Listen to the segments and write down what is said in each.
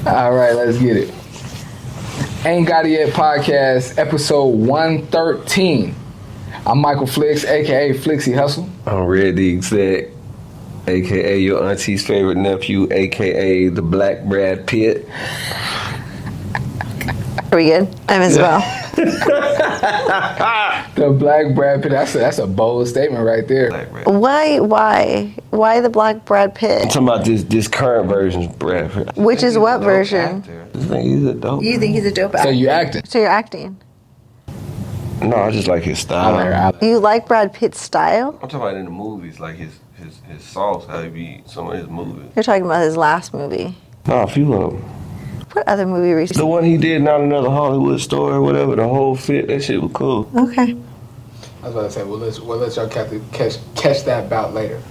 All right, let's get it. Ain't Got It Yet podcast, episode 113. I'm Michael Flix, a.k.a. Flixie Hustle. I'm Redd the Exec, a.k.a. your auntie's favorite nephew, a.k.a. the Black Brad Pitt. Are we good? I'm Isabel. The Black Brad Pitt, that's a bold statement right there. Why the Black Brad Pitt? I'm talking about this current version's Brad Pitt. Which is what version? I think he's a dope. You think he's a dope actor? So you acting? So you're acting? No, I just like his style. You like Brad Pitt's style? I'm talking about in the movies, like his sauce, how he be some of his movies. You're talking about his last movie. No, a few of them. What other movie recently? The one he did, Not Another Hollywood Story or whatever, the whole fit, that shit was cool. Okay. I was about to say, we'll let y'all catch that bout later.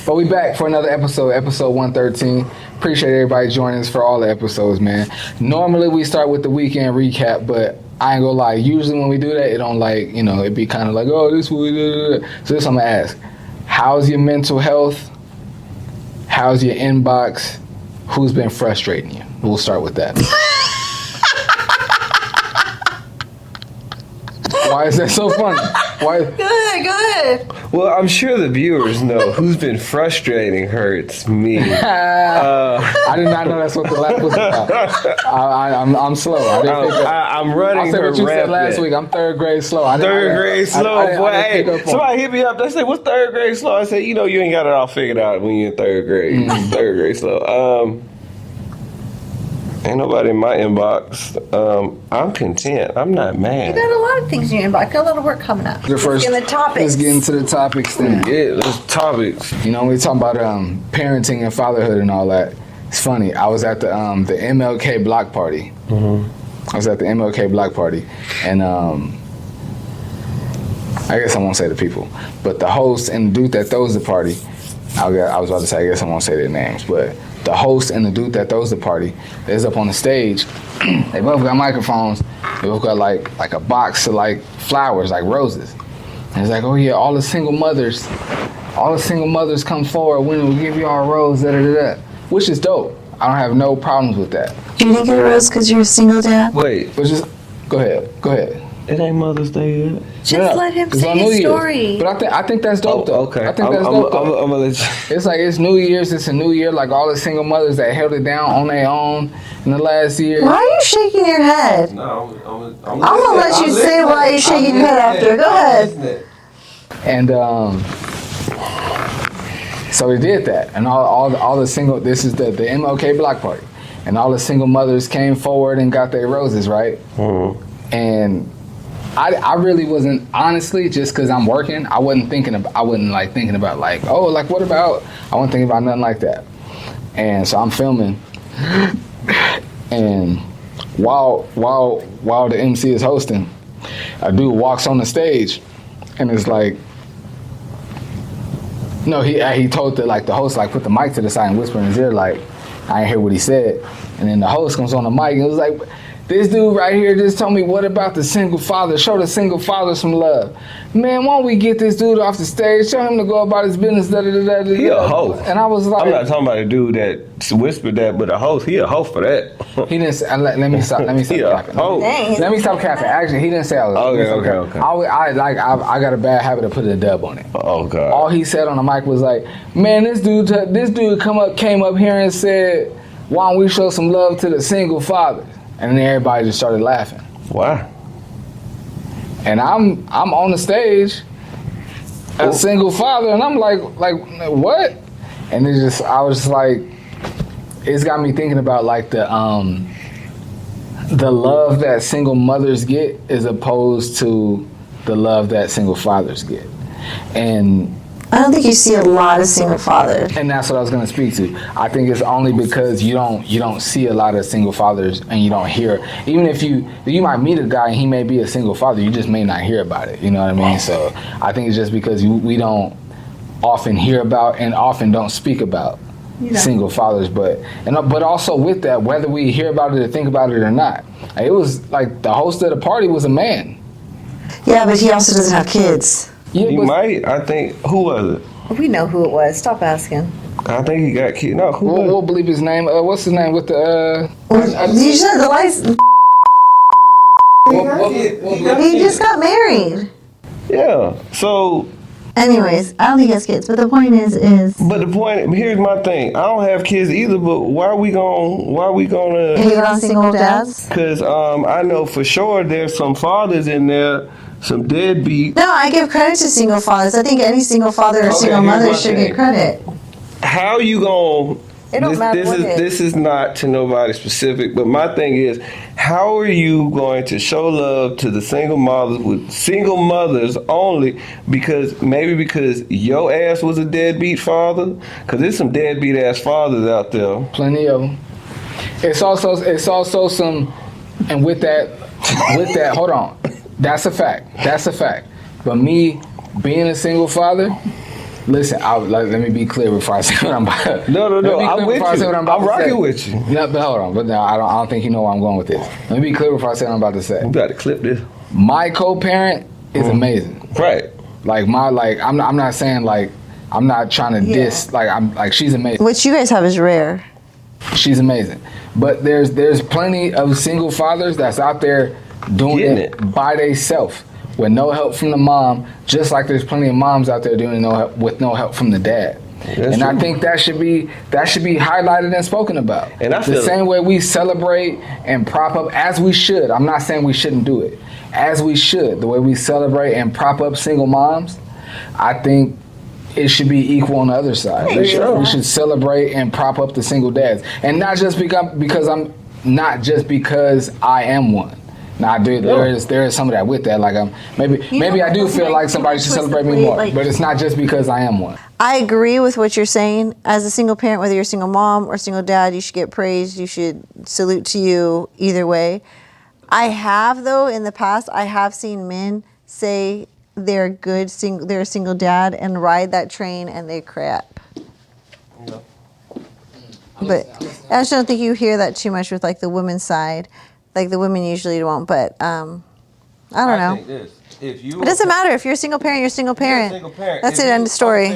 But we back for another episode 113. Appreciate everybody joining us for all the episodes, man. Normally we start with the weekend recap, but I ain't gonna lie, usually when we do that, it don't it be kind of like, oh, this will So this I'm gonna ask. How's your mental health? How's your inbox? Who's been frustrating you? We'll start with that. Why is that so funny? Why? Go ahead. Well, I'm sure the viewers know who's been frustrating her. It's me. I did not know that's what the laugh was about. I'm slow. I'm running. I said what you said last week. I'm third grade slow. Third grade slow, boy. Hey, somebody hit me up. They say, "What's third grade slow?" I said, "You know, you ain't got it all figured out when you're in third grade. Third grade slow." Ain't nobody in my inbox. I'm content. I'm not mad. You got a lot of things in your inbox. Got a lot of work coming up. Let's get into the topics then. Yeah, those topics. You know, we talking about parenting and fatherhood and all that. It's funny. I was at the MLK block party. Mm-hmm. I was at the MLK block party, and I guess I won't say the people, but the host and the dude that throws the party. I was about to say, I guess I won't say their names, but the host and the dude that throws the party is up on the stage. They both got microphones. They both got like a box of like flowers, like roses. And it's like, oh yeah, all the single mothers come forward when we give you all a rose, da-da-da-da. Which is dope. I don't have no problems with that. Do you think get a rose because you're a single dad? Wait. But just, go ahead. It ain't Mother's Day yet. Just let him say his story. But I think that's dope though. Okay. I think that's dope though. I'm gonna let you. It's like it's New Year's. It's a new year. Like all the single mothers that held it down on their own in the last year. Why are you shaking your head? No, I'm gonna let you say why you're shaking your head after. Go ahead. And so we did that, and all the single. This is the MLK block party, and all the single mothers came forward and got their roses, right? Mm-hmm. And I really wasn't, honestly, just because I'm working, I wasn't thinking about what about, I wasn't thinking about nothing like that. And so I'm filming, and while the MC is hosting, a dude walks on the stage, and it's like, no, he told the host, like, put the mic to the side and whisper in his ear, like, I ain't hear what he said. And then the host comes on the mic and it was like, this dude right here just told me, what about the single father? Show the single father some love. Man, why don't we get this dude off the stage, show him to go about his business, da-da-da-da-da. He a host. And I was like... I'm not talking about a dude that whispered that, but a host, he a host for that. He didn't say... Let me stop capping. Let me stop capping. Actually, he didn't say I was... Okay. I got a bad habit of putting a dub on it. Oh, God. All he said on the mic was like, man, this dude came up here and said, why don't we show some love to the single fathers? And then everybody just started laughing. Why? And I'm on the stage, a single father, and I'm like what? And I was just like, it's got me thinking about like the love that single mothers get as opposed to the love that single fathers get. And I don't think you see a lot of single fathers. And that's what I was going to speak to. I think it's only because you don't see a lot of single fathers and you don't hear. Even if you might meet a guy and he may be a single father, you just may not hear about it. You know what I mean? So I think it's just because we don't often hear about and often don't speak about single fathers. But also with that, whether we hear about it or think about it or not, it was like the host of the party was a man. Yeah, but he also doesn't have kids. Yeah, he might. I think. Who was it? We know who it was. Stop asking. I think he got kicked. No, who? We'll bleep his name. What's his name with the? You said the license. He just got married. Yeah. So. Anyways, I don't think he has kids, but the point is. But the point, here's my thing. I don't have kids either, but why are we gonna? Hate on single dads? Because I know for sure there's some fathers in there, some deadbeat. No, I give credit to single fathers. I think any single father or single mother should get credit. How you gonna? It don't matter what it is. This is not to nobody specific, but my thing is, how are you going to show love to the single mothers only because your ass was a deadbeat father? Because there's some deadbeat ass fathers out there. Plenty of them. It's also some, and with that, hold on. That's a fact. But me being a single father. Listen, let me be clear before I say what I'm about. No. I'm with you. I'm rocking with you. No, but hold on. But no, I don't think you know where I'm going with this. Let me be clear before I say what I'm about to say. We got to clip this. My co-parent is amazing. Right. I'm not saying like I'm not trying to diss. Like she's amazing. What you guys have is rare. She's amazing. But there's plenty of single fathers that's out there doing it by themselves. With no help from the mom, just like there's plenty of moms out there doing with no help from the dad. That's true. I think that should be highlighted and spoken about. And I feel the same way we celebrate and prop up as we should. I'm not saying we shouldn't do it. As we should, the way we celebrate and prop up single moms, I think it should be equal on the other side. We should celebrate and prop up the single dads, and not just because I am one. Now, there is some of that with that. Like, maybe I do feel like somebody should celebrate me more, but it's not just because I am one. I agree with what you're saying. As a single parent, whether you're a single mom or single dad, you should get praised. You should salute to you either way. I have, though, in the past, I have seen men say they're a single dad and ride that train and they crap. No. But I just don't think you hear that too much with like the women's side. Like the women usually won't, but I don't know. Think this. It doesn't matter. If you're a single parent, you're a single parent. That's it, end of story.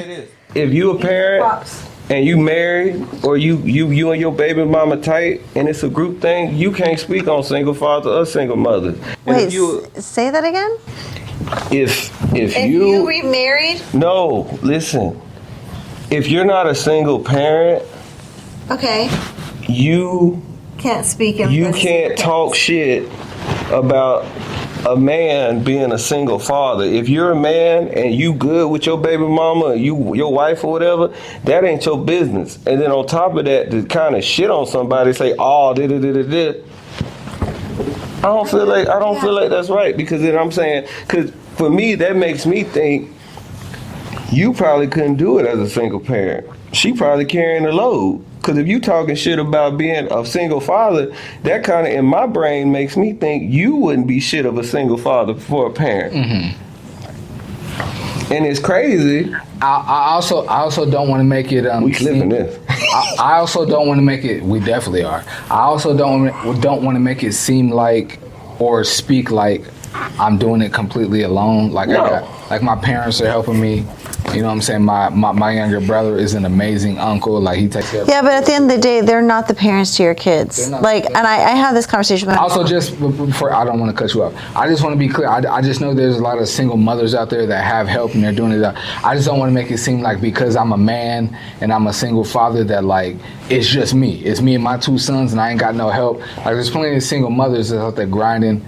If you a parent and you married or you and your baby mama tight and it's a group thing, you can't speak on single father or single mother. Wait, say that again? If you remarried? No, listen. If you're not a single parent, okay, you can't speak. You can't talk shit about a man being a single father. If you're a man and you good with your baby mama, your wife or whatever, that ain't your business. And then on top of that, to kind of shit on somebody, say, oh, I don't feel like that's right, because then I'm saying, because for me, that makes me think you probably couldn't do it as a single parent. She probably carrying the load. Because if you talking shit about being a single father, that kind of in my brain makes me think you wouldn't be shit of a single father for a parent. Mm-hmm. And it's crazy. I also don't want to make it. We clipping this. I also don't want to make it. We definitely are. I also don't want to make it seem like or speak like I'm doing it completely alone. Like my parents are helping me. You know what I'm saying? My younger brother is an amazing uncle. Like, he takes care of but at the end of the day, they're not the parents to your kids. Like, and I had this conversation with my also mom. Just before, I don't want to cut you off. I just want to be clear. I just know there's a lot of single mothers out there that have help and they're doing it. I just don't want to make it seem like because I'm a man and I'm a single father that like it's just me. It's me and my two sons and I ain't got no help. Like, there's plenty of single mothers that out there grinding,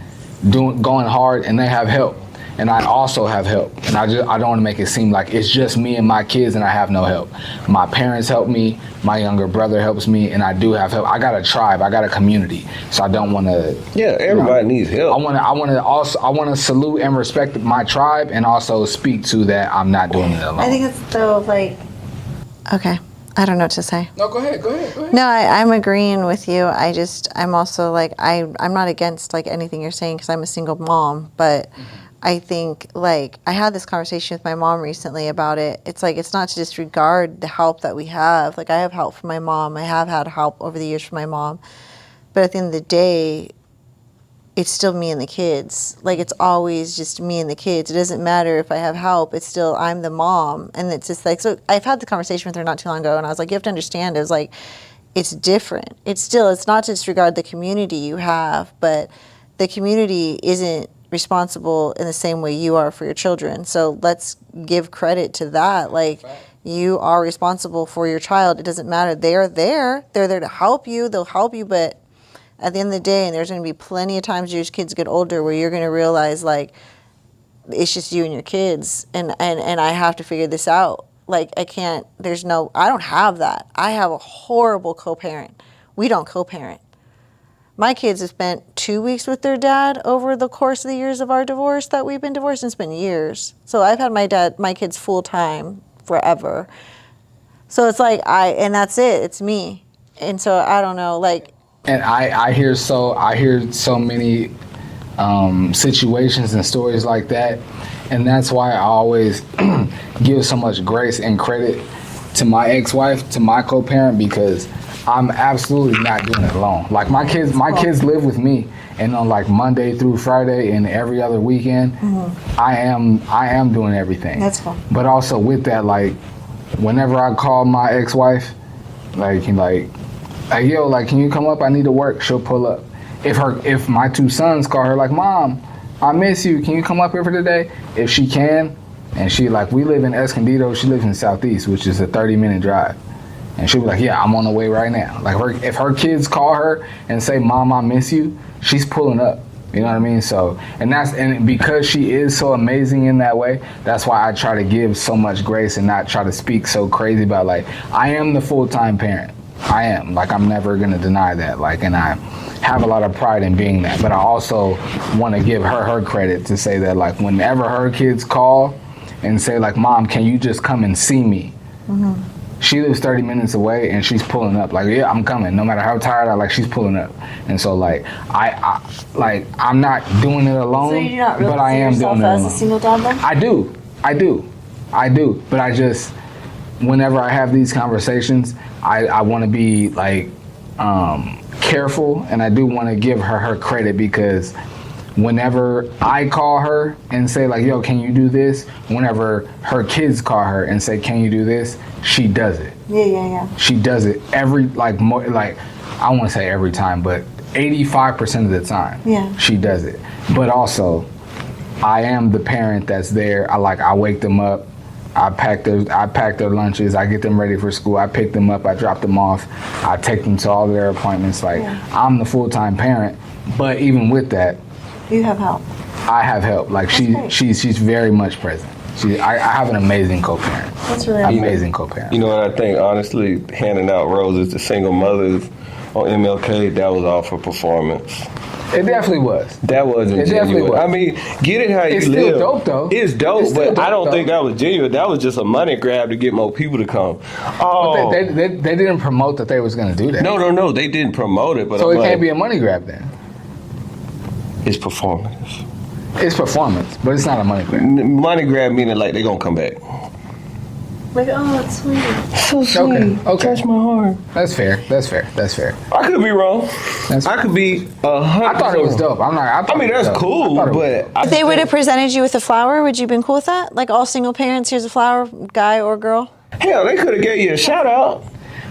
going hard, and they have help. And I also have help. And I don't want to make it seem like it's just me and my kids and I have no help. My parents help me, my younger brother helps me, and I do have help. I got a tribe, I got a community. So I don't want to. Yeah, everybody needs help. I want to salute and respect my tribe and also speak to that I'm not doing it alone. I think it's though like, okay, I don't know what to say. No, go ahead. No, I'm agreeing with you. I'm also like, I'm not against like anything you're saying because I'm a single mom, but I think, like, I had this conversation with my mom recently about it. It's like, it's not to disregard the help that we have. Like, I have help from my mom. I have had help over the years from my mom. But at the end of the day, it's still me and the kids. Like, it's always just me and the kids. It doesn't matter if I have help. It's still, I'm the mom. And it's just like, so I've had the conversation with her not too long ago, and I was like, you have to understand, it was like, it's different. It's not to disregard the community you have, but the community isn't responsible in the same way you are for your children. So let's give credit to that. Like, you are responsible for your child. It doesn't matter. They're there to help you. They'll help you, but at the end of the day, and there's going to be plenty of times your kids get older where you're going to realize, like, it's just you and your kids, and I have to figure this out. Like, I don't have that. I have a horrible co-parent. We don't co-parent. My kids have spent 2 weeks with their dad over the course of the years of our divorce that we've been divorced, and it's been years. So I've had my kids full time forever. So it's like, and that's it. It's me. And so I don't know, like. And I hear so many situations and stories like that, and that's why I always give so much grace and credit to my ex-wife, to my co-parent, because I'm absolutely not doing it alone. Like, my kids live with me, and on like Monday through Friday and every other weekend, I am doing everything. That's cool. But also with that, like, whenever I call my ex-wife, like, yo, like, can you come up? I need to work. She'll pull up. If my two sons call her, like, Mom, I miss you. Can you come up here for today? If she can, and she, like, we live in Escondido. She lives in Southeast, which is a 30-minute drive. And she'll be like, yeah, I'm on the way right now. Like, if her kids call her and say, Mom, I miss you, she's pulling up. You know what I mean? So, and because she is so amazing in that way, that's why I try to give so much grace and not try to speak so crazy about, like, I am the full-time parent. I am. Like, I'm never going to deny that. Like, and I have a lot of pride in being that. But I also want to give her credit to say that, like, whenever her kids call and say, like, Mom, can you just come and see me? She lives 30 minutes away, and she's pulling up. Like, yeah, I'm coming. No matter how tired she's pulling up. And so, like, I'm not doing it alone. So you do not really but I am doing it as alone. a single dad, then? I do. But I just, whenever I have these conversations, I want to be, like, careful, and I do want to give her credit, because whenever I call her and say, like, yo, can you do this? Whenever her kids call her and say, can you do this? She does it. Yeah. She does it every, like, more, like, I don't want to say every time, but 85% of the time. Yeah. She does it. But also, I am the parent that's there. I wake them up. I pack their lunches. I get them ready for school. I pick them up. I drop them off. I take them to all their appointments. Like, I'm the full-time parent. But even with that, you have help. I have help. Like, she's very much present. I have an amazing co-parent. That's really amazing co-parent. You know what I think? Honestly, handing out roses to single mothers on MLK, that was all for performance. It definitely was. That wasn't genuine. I mean, get it how you live. It's still dope, though. It's dope, but I don't think that was genuine. That was just a money grab to get more people to come. Oh, but they didn't promote that they was going to do that. No, they didn't promote it. But so it can't be a money grab then. It's performance. It's performance, but it's not a money grab. Money grab meaning like they gonna come back. Like, oh, it's sweet. So sweet. Okay. Touch my heart. That's fair. I could be wrong. I could be 100%. I thought it was dope. I mean, that's cool, but if they would have presented you with a flower, would you have been cool with that? Like, all single parents, here's a flower, guy or girl? Hell, they could have gave you a shout out.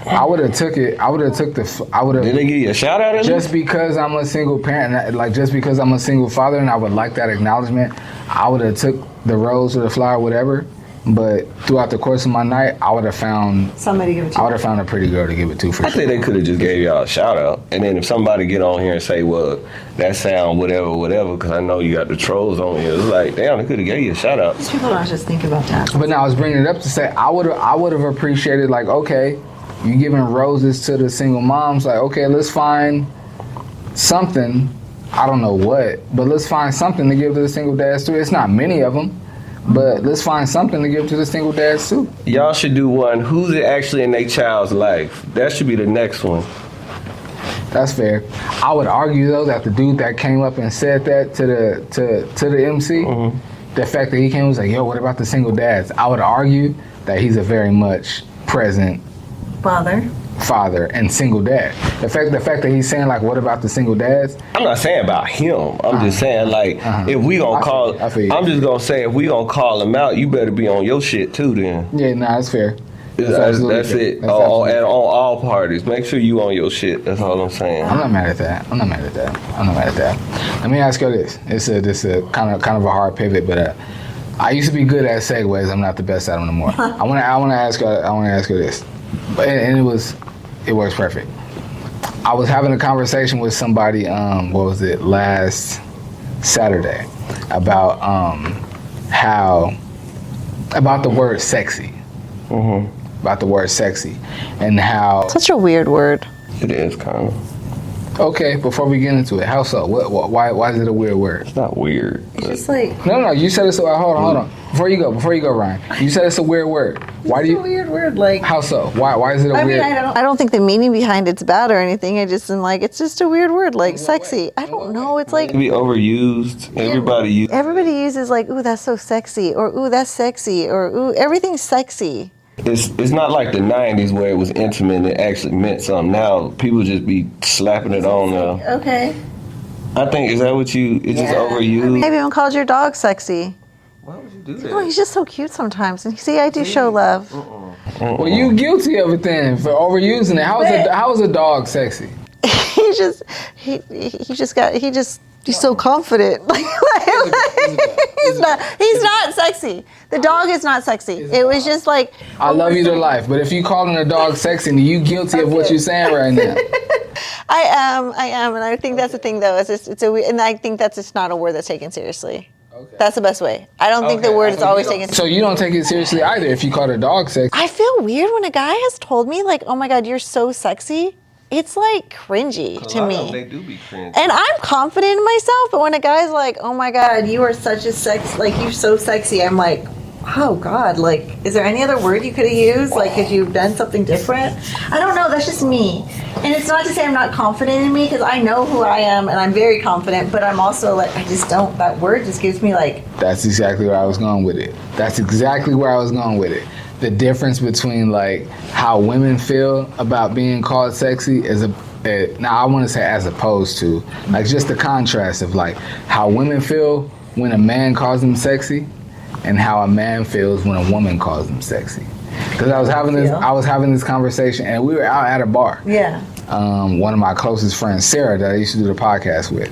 I would have took it. Did they give you a shout out? Just because I'm a single parent, like, just because I'm a single father, and I would like that acknowledgement, I would have took the rose or the flower, whatever. But throughout the course of my night, I would have found somebody to give it to. I would have found a pretty girl to give it to for sure. I think they could have just gave y'all a shout out, and then if somebody get on here and say, "Well, that sound whatever," because I know you got the trolls on here, it's like, damn, they could have gave you a shout out. These people don't just think about that. But now I was bringing it up to say I would have appreciated, like, okay, you giving roses to the single moms, like, okay, let's find something. I don't know what, but let's find something to give to the single dads too. It's not many of them. But let's find something to give to the single dads too. Y'all should do one. Who's it actually in their child's life? That should be the next one. That's fair. I would argue though that the dude that came up and said that to the MC, the fact that he came and was like, "Yo, what about the single dads?" I would argue that he's a very much present father and single dad. The fact that he's saying like, what about the single dads? I'm not saying about him. I'm just saying like, if we gonna call, I'm just gonna say if we gonna call him out, you better be on your shit too. Then yeah, nah, that's fair. That's it. On all parties, make sure you on your shit. That's all I'm saying. I'm not mad at that. Let me ask you this. It's a kind of a hard pivot, but I used to be good at segues. I'm not the best at them no more. I want to ask you this, and it works perfect. I was having a conversation with somebody. What was it, last Saturday, about about the word sexy. Mm-hmm. About the word sexy and how such a weird word. It is kind of. Okay, before we get into it, how so? Why is it a weird word? It's not weird. It's just like no. You said it's a hold on. Before you go, Ryan. You said it's a weird word. Why do you? It's a weird word. Like how so? Why is it a weird? I don't think the meaning behind it's bad or anything. I just am like it's just a weird word. Like sexy. I don't know. It's like it can be overused. Everybody uses like ooh that's so sexy or ooh that's sexy or ooh everything's sexy. It's not like the 90s where it was intimate and it actually meant something. Now people just be slapping it on now. Okay. I think, is that what you, it's just overused? Maybe even called your dog sexy. Why would you do that? Oh, he's just so cute sometimes. And see, I do show love. Well, you guilty of it then for overusing it. How is a dog sexy? He's so confident. He's not sexy. The dog is not sexy. It was just like I love you to life, but if you calling a dog sexy, then you guilty of what you're saying right now. I am, and I think that's the thing though. And I think that's just not a word that's taken seriously. Okay. That's the best way. I don't think the word is always taken seriously. So you don't take it seriously either if you call a dog sexy. I feel weird when a guy has told me like, "Oh my God, you're so sexy." It's like cringy to me. They do be cringy. And I'm confident in myself, but when a guy's like, "Oh my God, you are such a you're so sexy," I'm like, "Oh God, like, is there any other word you could have used? Like, if you've done something different?" I don't know. That's just me. And it's not to say I'm not confident in me because I know who I am and I'm very confident. But I'm also like, I just don't. That word just gives me like. That's exactly where I was going with it. The difference between like how women feel about being called sexy is now I want to say as opposed to like just the contrast of like how women feel when a man calls them sexy and how a man feels when a woman calls them sexy. Because I was having this conversation and we were out at a bar. Yeah. One of my closest friends, Sarah, that I used to do the podcast with.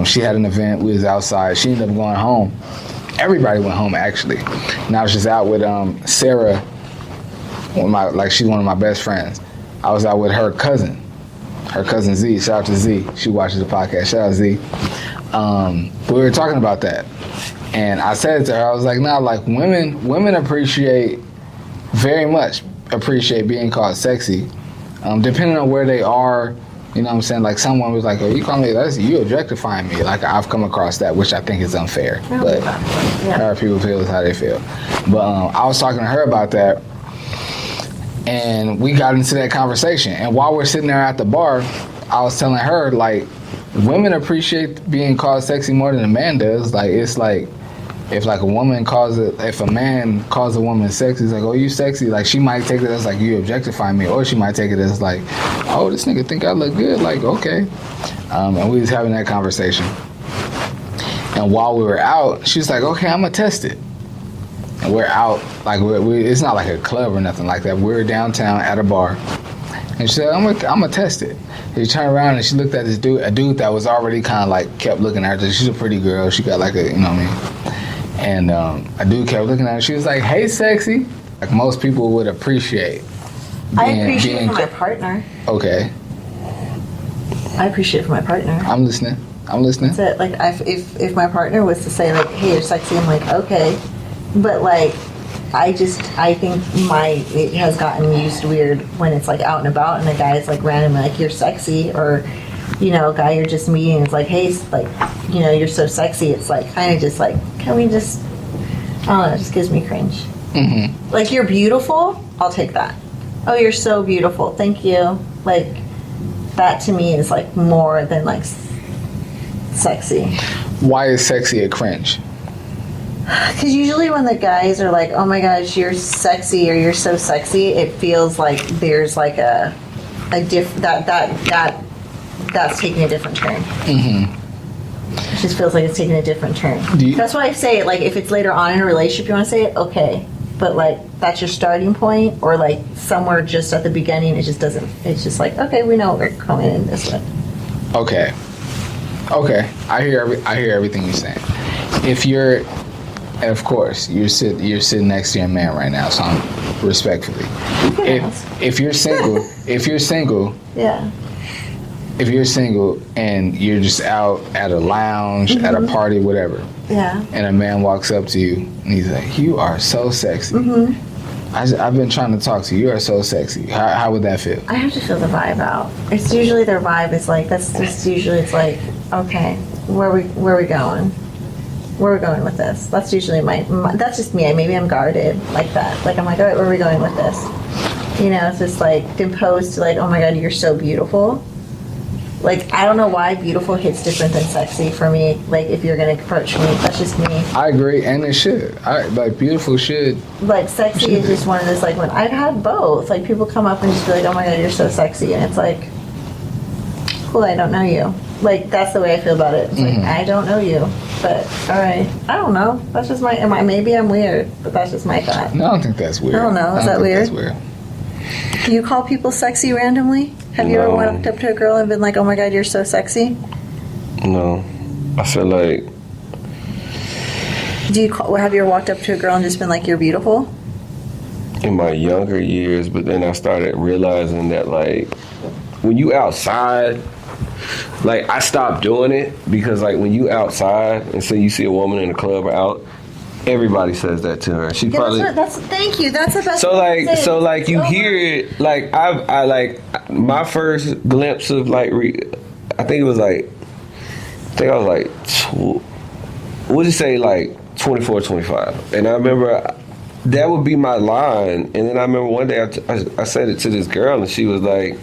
She had an event. We was outside. She ended up going home. Everybody went home actually. And I was just out with Sarah, she's one of my best friends. I was out with her cousin Z. Shout out to Z. She watches the podcast. Shout out Z. We were talking about that, and I said to her, I was like, "Nah, like women very much appreciate being called sexy, depending on where they are." You know what I'm saying? Like someone was like, "Oh, you call me that? You objectifying me." Like I've come across that, which I think is unfair. But how people feel is how they feel. But I was talking to her about that, and we got into that conversation. And while we're sitting there at the bar, I was telling her like, women appreciate being called sexy more than a man does. Like it's like if a man calls a woman sexy, it's like, "Oh, you sexy." Like she might take it as like you objectifying me, or she might take it as like, "Oh, this nigga think I look good." Like okay, and we was having that conversation. And while we were out, she was like, "Okay, I'm gonna test it." And we're out, like it's not like a club or nothing like that. We're downtown at a bar, and she said, "I'm gonna test it." She turned around and she looked at this dude, a dude that was already kind of like kept looking at her. She's a pretty girl. She got like a, you know what I mean. And a dude kept looking at her. She was like, "Hey, sexy." Like most people would appreciate. I appreciate it for my partner. Okay. I appreciate it for my partner. I'm listening. That's it. Like if my partner was to say like, "Hey, you're sexy," I'm like, okay. But like, I think it has gotten used weird when it's like out and about and a guy's like randomly like, "You're sexy," or you know, a guy you're just meeting is like, "Hey, like, you know, you're so sexy." It's like kind of just like, can we just? I don't know. It just gives me cringe. Mm-hmm. Like, "You're beautiful." I'll take that. "Oh, you're so beautiful. Thank you." Like that to me is like more than like sexy. Why is sexy a cringe? Because usually when the guys are like, "Oh my gosh, you're sexy," or "You're so sexy," it feels like there's like a that's taking a different turn. It just feels like it's taking a different turn. That's why I say it. Like, if it's later on in a relationship, you want to say it, okay. But like, that's your starting point, or like somewhere just at the beginning, it just doesn't. It's just like, okay, we know we're coming in this way. Okay. I hear everything you're saying. If you're, of course, you're sitting next to your man right now, so I'm respectfully. If you're single, Yeah. If you're single and you're just out at a lounge, at a party, whatever, Yeah. and a man walks up to you and he's like, "You are so sexy. I've been trying to talk to you. You are so sexy." How would that feel? I have to feel the vibe out. It's usually their vibe is like, that's just usually, it's like, okay, where are we going? Where are we going with this? That's usually my that's just me. Maybe I'm guarded like that. Like, I'm like, all right, where are we going with this? You know, it's just like imposed to like, oh my God, you're so beautiful. Like, I don't know why beautiful hits different than sexy for me. Like, if you're gonna approach me, that's just me. I agree, and it should. Like, beautiful should. Like, sexy is just one of those, like, when I've had both. Like, people come up and just be like, oh my God, you're so sexy. And it's like, cool, I don't know you. Like, that's the way I feel about it. It's like, I don't know you. But, all right. I don't know. That's just maybe I'm weird, but that's just my thought. No, I don't think that's weird. I don't know. Is that weird? That's weird. Do you call people sexy randomly? Have you ever walked up to a girl and been like, oh my God, you're so sexy? No. I feel like... Have you ever walked up to a girl and just been like, you're beautiful? In my younger years, but then I started realizing that, like, when you outside, like, I stopped doing it because, like, when you outside and say you see a woman in the club or out, everybody says that to her. She probably. Thank you. That's the best. So like you hear it. Like I like my first glimpse of like. I think I was like, what did you say, like 24, 25, and I remember that would be my line. And then I remember one day I said it to this girl, and she was like,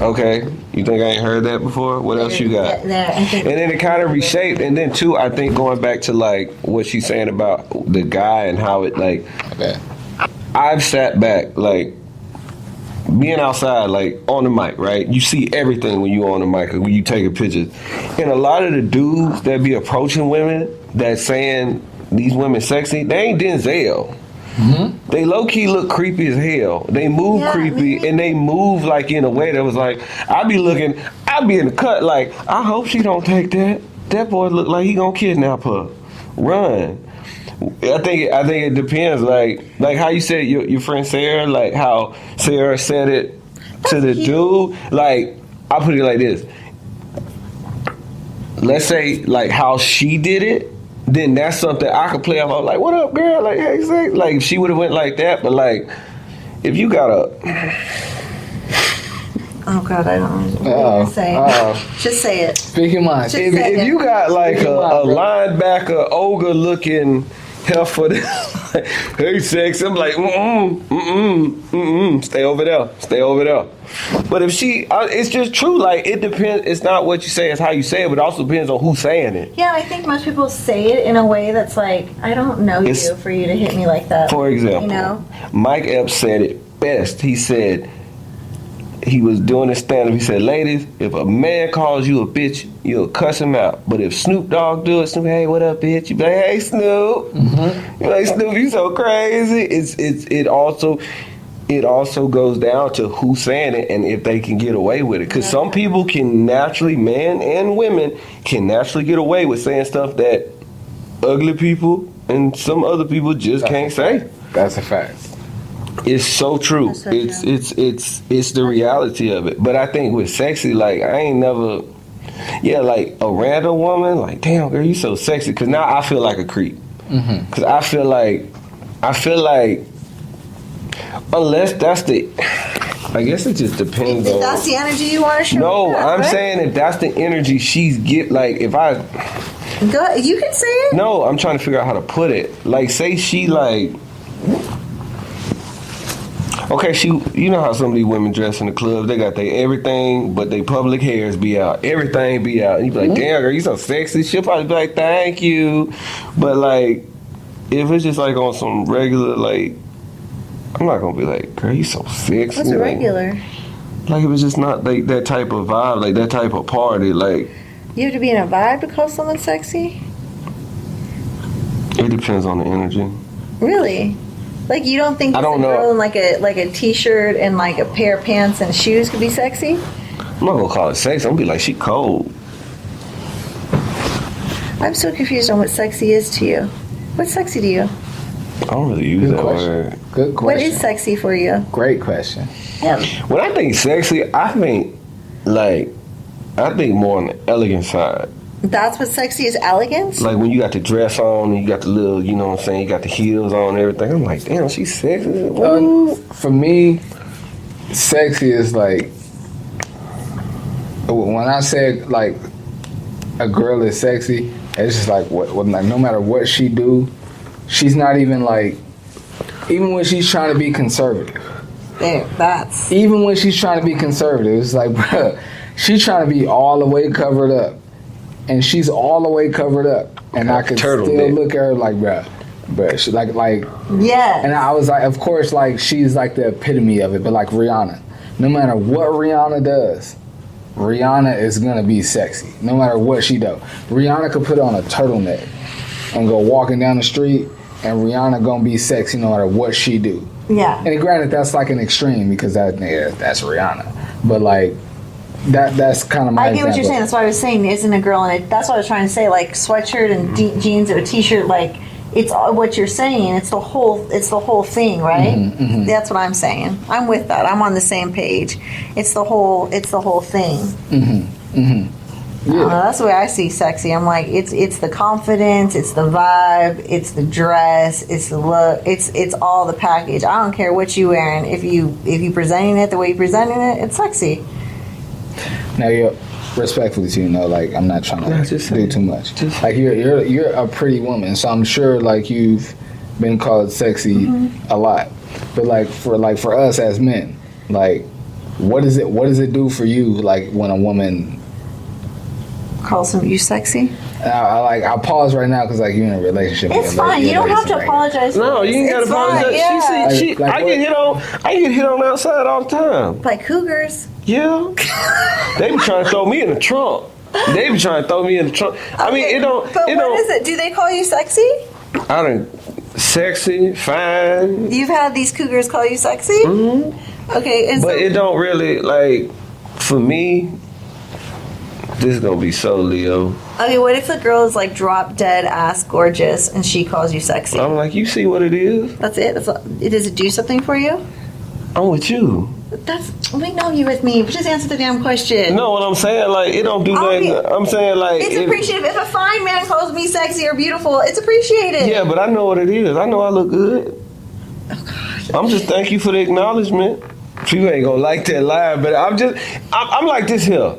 "Okay, you think I ain't heard that before? What else you got?" And then it kind of reshaped. And then too, I think going back to like what she's saying about the guy and how it like, I've sat back like being outside, like on the mic, right? You see everything when you on the mic or when you taking pictures. And a lot of the dudes that be approaching women that saying these women sexy, they ain't Denzel. They low-key look creepy as hell. They move creepy, and they move like in a way that was like, I'd be in the cut like, I hope she don't take that. That boy look like he gonna kidnap her. Run. I think it depends, like how you said your friend Sarah, like how Sarah said it to the dude. Like, I put it like this. Let's say like how she did it, then that's something I could play off. I'm like, what up, girl? Like, hey, sex. Like, if she would have went like that, but like, if you got a... Oh, God, I don't know. Say it. Just say it. Speak your mind. If you got like a linebacker, ogre-looking heifer, hey, sex, I'm like, stay over there. But if she, it's just true. Like, it depends. It's not what you say, it's how you say it, but it also depends on who's saying it. Yeah, I think most people say it in a way that's like, I don't know you for you to hit me like that. For example, you know? Mike Epps said it best. He said, he was doing his stand-up. He said, ladies, if a man calls you a bitch, you'll cuss him out. But if Snoop Dogg do it, Snoop, hey, what up, bitch? You be like, hey, Snoop. You're like, Snoop, you so crazy. It also goes down to who's saying it and if they can get away with it. Because some people can naturally, men and women, can naturally get away with saying stuff that ugly people and some other people just can't say. That's a fact. It's so true. It's the reality of it. But I think with sexy, like, I ain't never, like a random woman, like, damn, girl, you so sexy. Because now I feel like a creep. Because I feel like, unless that's the, I guess it just depends on. That's the energy you want to show. No, I'm saying if that's the energy she's like, if I. Go ahead, you can say it. No, I'm trying to figure out how to put it. Like, say she like. Okay, you know how some of these women dress in the clubs, they got their everything, but they public hairs be out. Everything be out. And you be like, damn, girl, you so sexy. She'll probably be like, thank you. But like, if it's just like on some regular, like, I'm not gonna be like, girl, you so sexy. What's a regular? Like, if it's just not like that type of vibe, like that type of party, like. You have to be in a vibe to call someone sexy? It depends on the energy. Really? Like, you don't think I don't know. girl in like a t-shirt and like a pair of pants and shoes could be sexy? I'm not gonna call it sexy. I'm gonna be like, she cold. I'm so confused on what sexy is to you. What's sexy to you? I don't really use that word. Good question. What is sexy for you? Great question. Yeah. When I think sexy, I think more on the elegant side. That's what sexy is, elegance? Like when you got the dress on and you got the little, you know what I'm saying, you got the heels on and everything. I'm like, damn, she's sexy. For me, sexy is like, when I say like a girl is sexy, it's just like like no matter what she do, she's not even like, even when she's trying to be conservative. Even when she's trying to be conservative, it's like, bruh, she's trying to be all the way covered up. And she's all the way covered up. And I could still look at her like, bruh, she like, yeah. And I was like, of course, like, she's like the epitome of it, but like Rihanna. No matter what Rihanna does, Rihanna is gonna be sexy. No matter what she does. Rihanna could put on a turtleneck and go walking down the street, and Rihanna gonna be sexy no matter what she do. Yeah. And granted, that's like an extreme because that's Rihanna. But like, that's kind of my I get example. what you're saying. That's why I was saying isn't a girl in it. That's what I was trying to say. Like sweatshirt and jeans or a t-shirt. Like it's all what you're saying. It's the whole thing, right? Mm-hmm, mm-hmm. That's what I'm saying. I'm with that. I'm on the same page. It's the whole thing. Mm-hmm. Mm-hmm. Yeah. That's the way I see sexy. I'm like, it's the confidence, it's the vibe, it's the dress, it's the look, it's all the package. I don't care what you wearing. If you presenting it the way you presenting it, it's sexy. Now, respectfully to you, know, like I'm not trying to do too much. Like you're a pretty woman, so I'm sure like you've been called sexy a lot. But like for us as men, like what does it do for you like when a woman calls you sexy? I'll pause right now because like you're in a relationship. It's fine. You don't have to apologize. No, you ain't got to apologize. Yeah. I get hit on outside all the time. Like cougars. Yeah. They be trying to throw me in the trunk. I mean, it don't. But what is it? Do they call you sexy? I don't. Sexy, fine. You've had these cougars call you sexy? Mm-hmm. Okay. But it don't really, like, for me, this is going to be so Leo. Okay, what if the girl is like drop dead ass gorgeous and she calls you sexy? I'm like, you see what it is? That's it? Does it do something for you? I'm with you. We know you with me. Just answer the damn question. No, what I'm saying, like, it don't do nothing. I'm saying, like... It's appreciative. If a fine man calls me sexy or beautiful, it's appreciated. Yeah, but I know what it is. I know I look good. Oh, gosh. I'm just thank you for the acknowledgement. People ain't gonna like that live, but I'm like this here.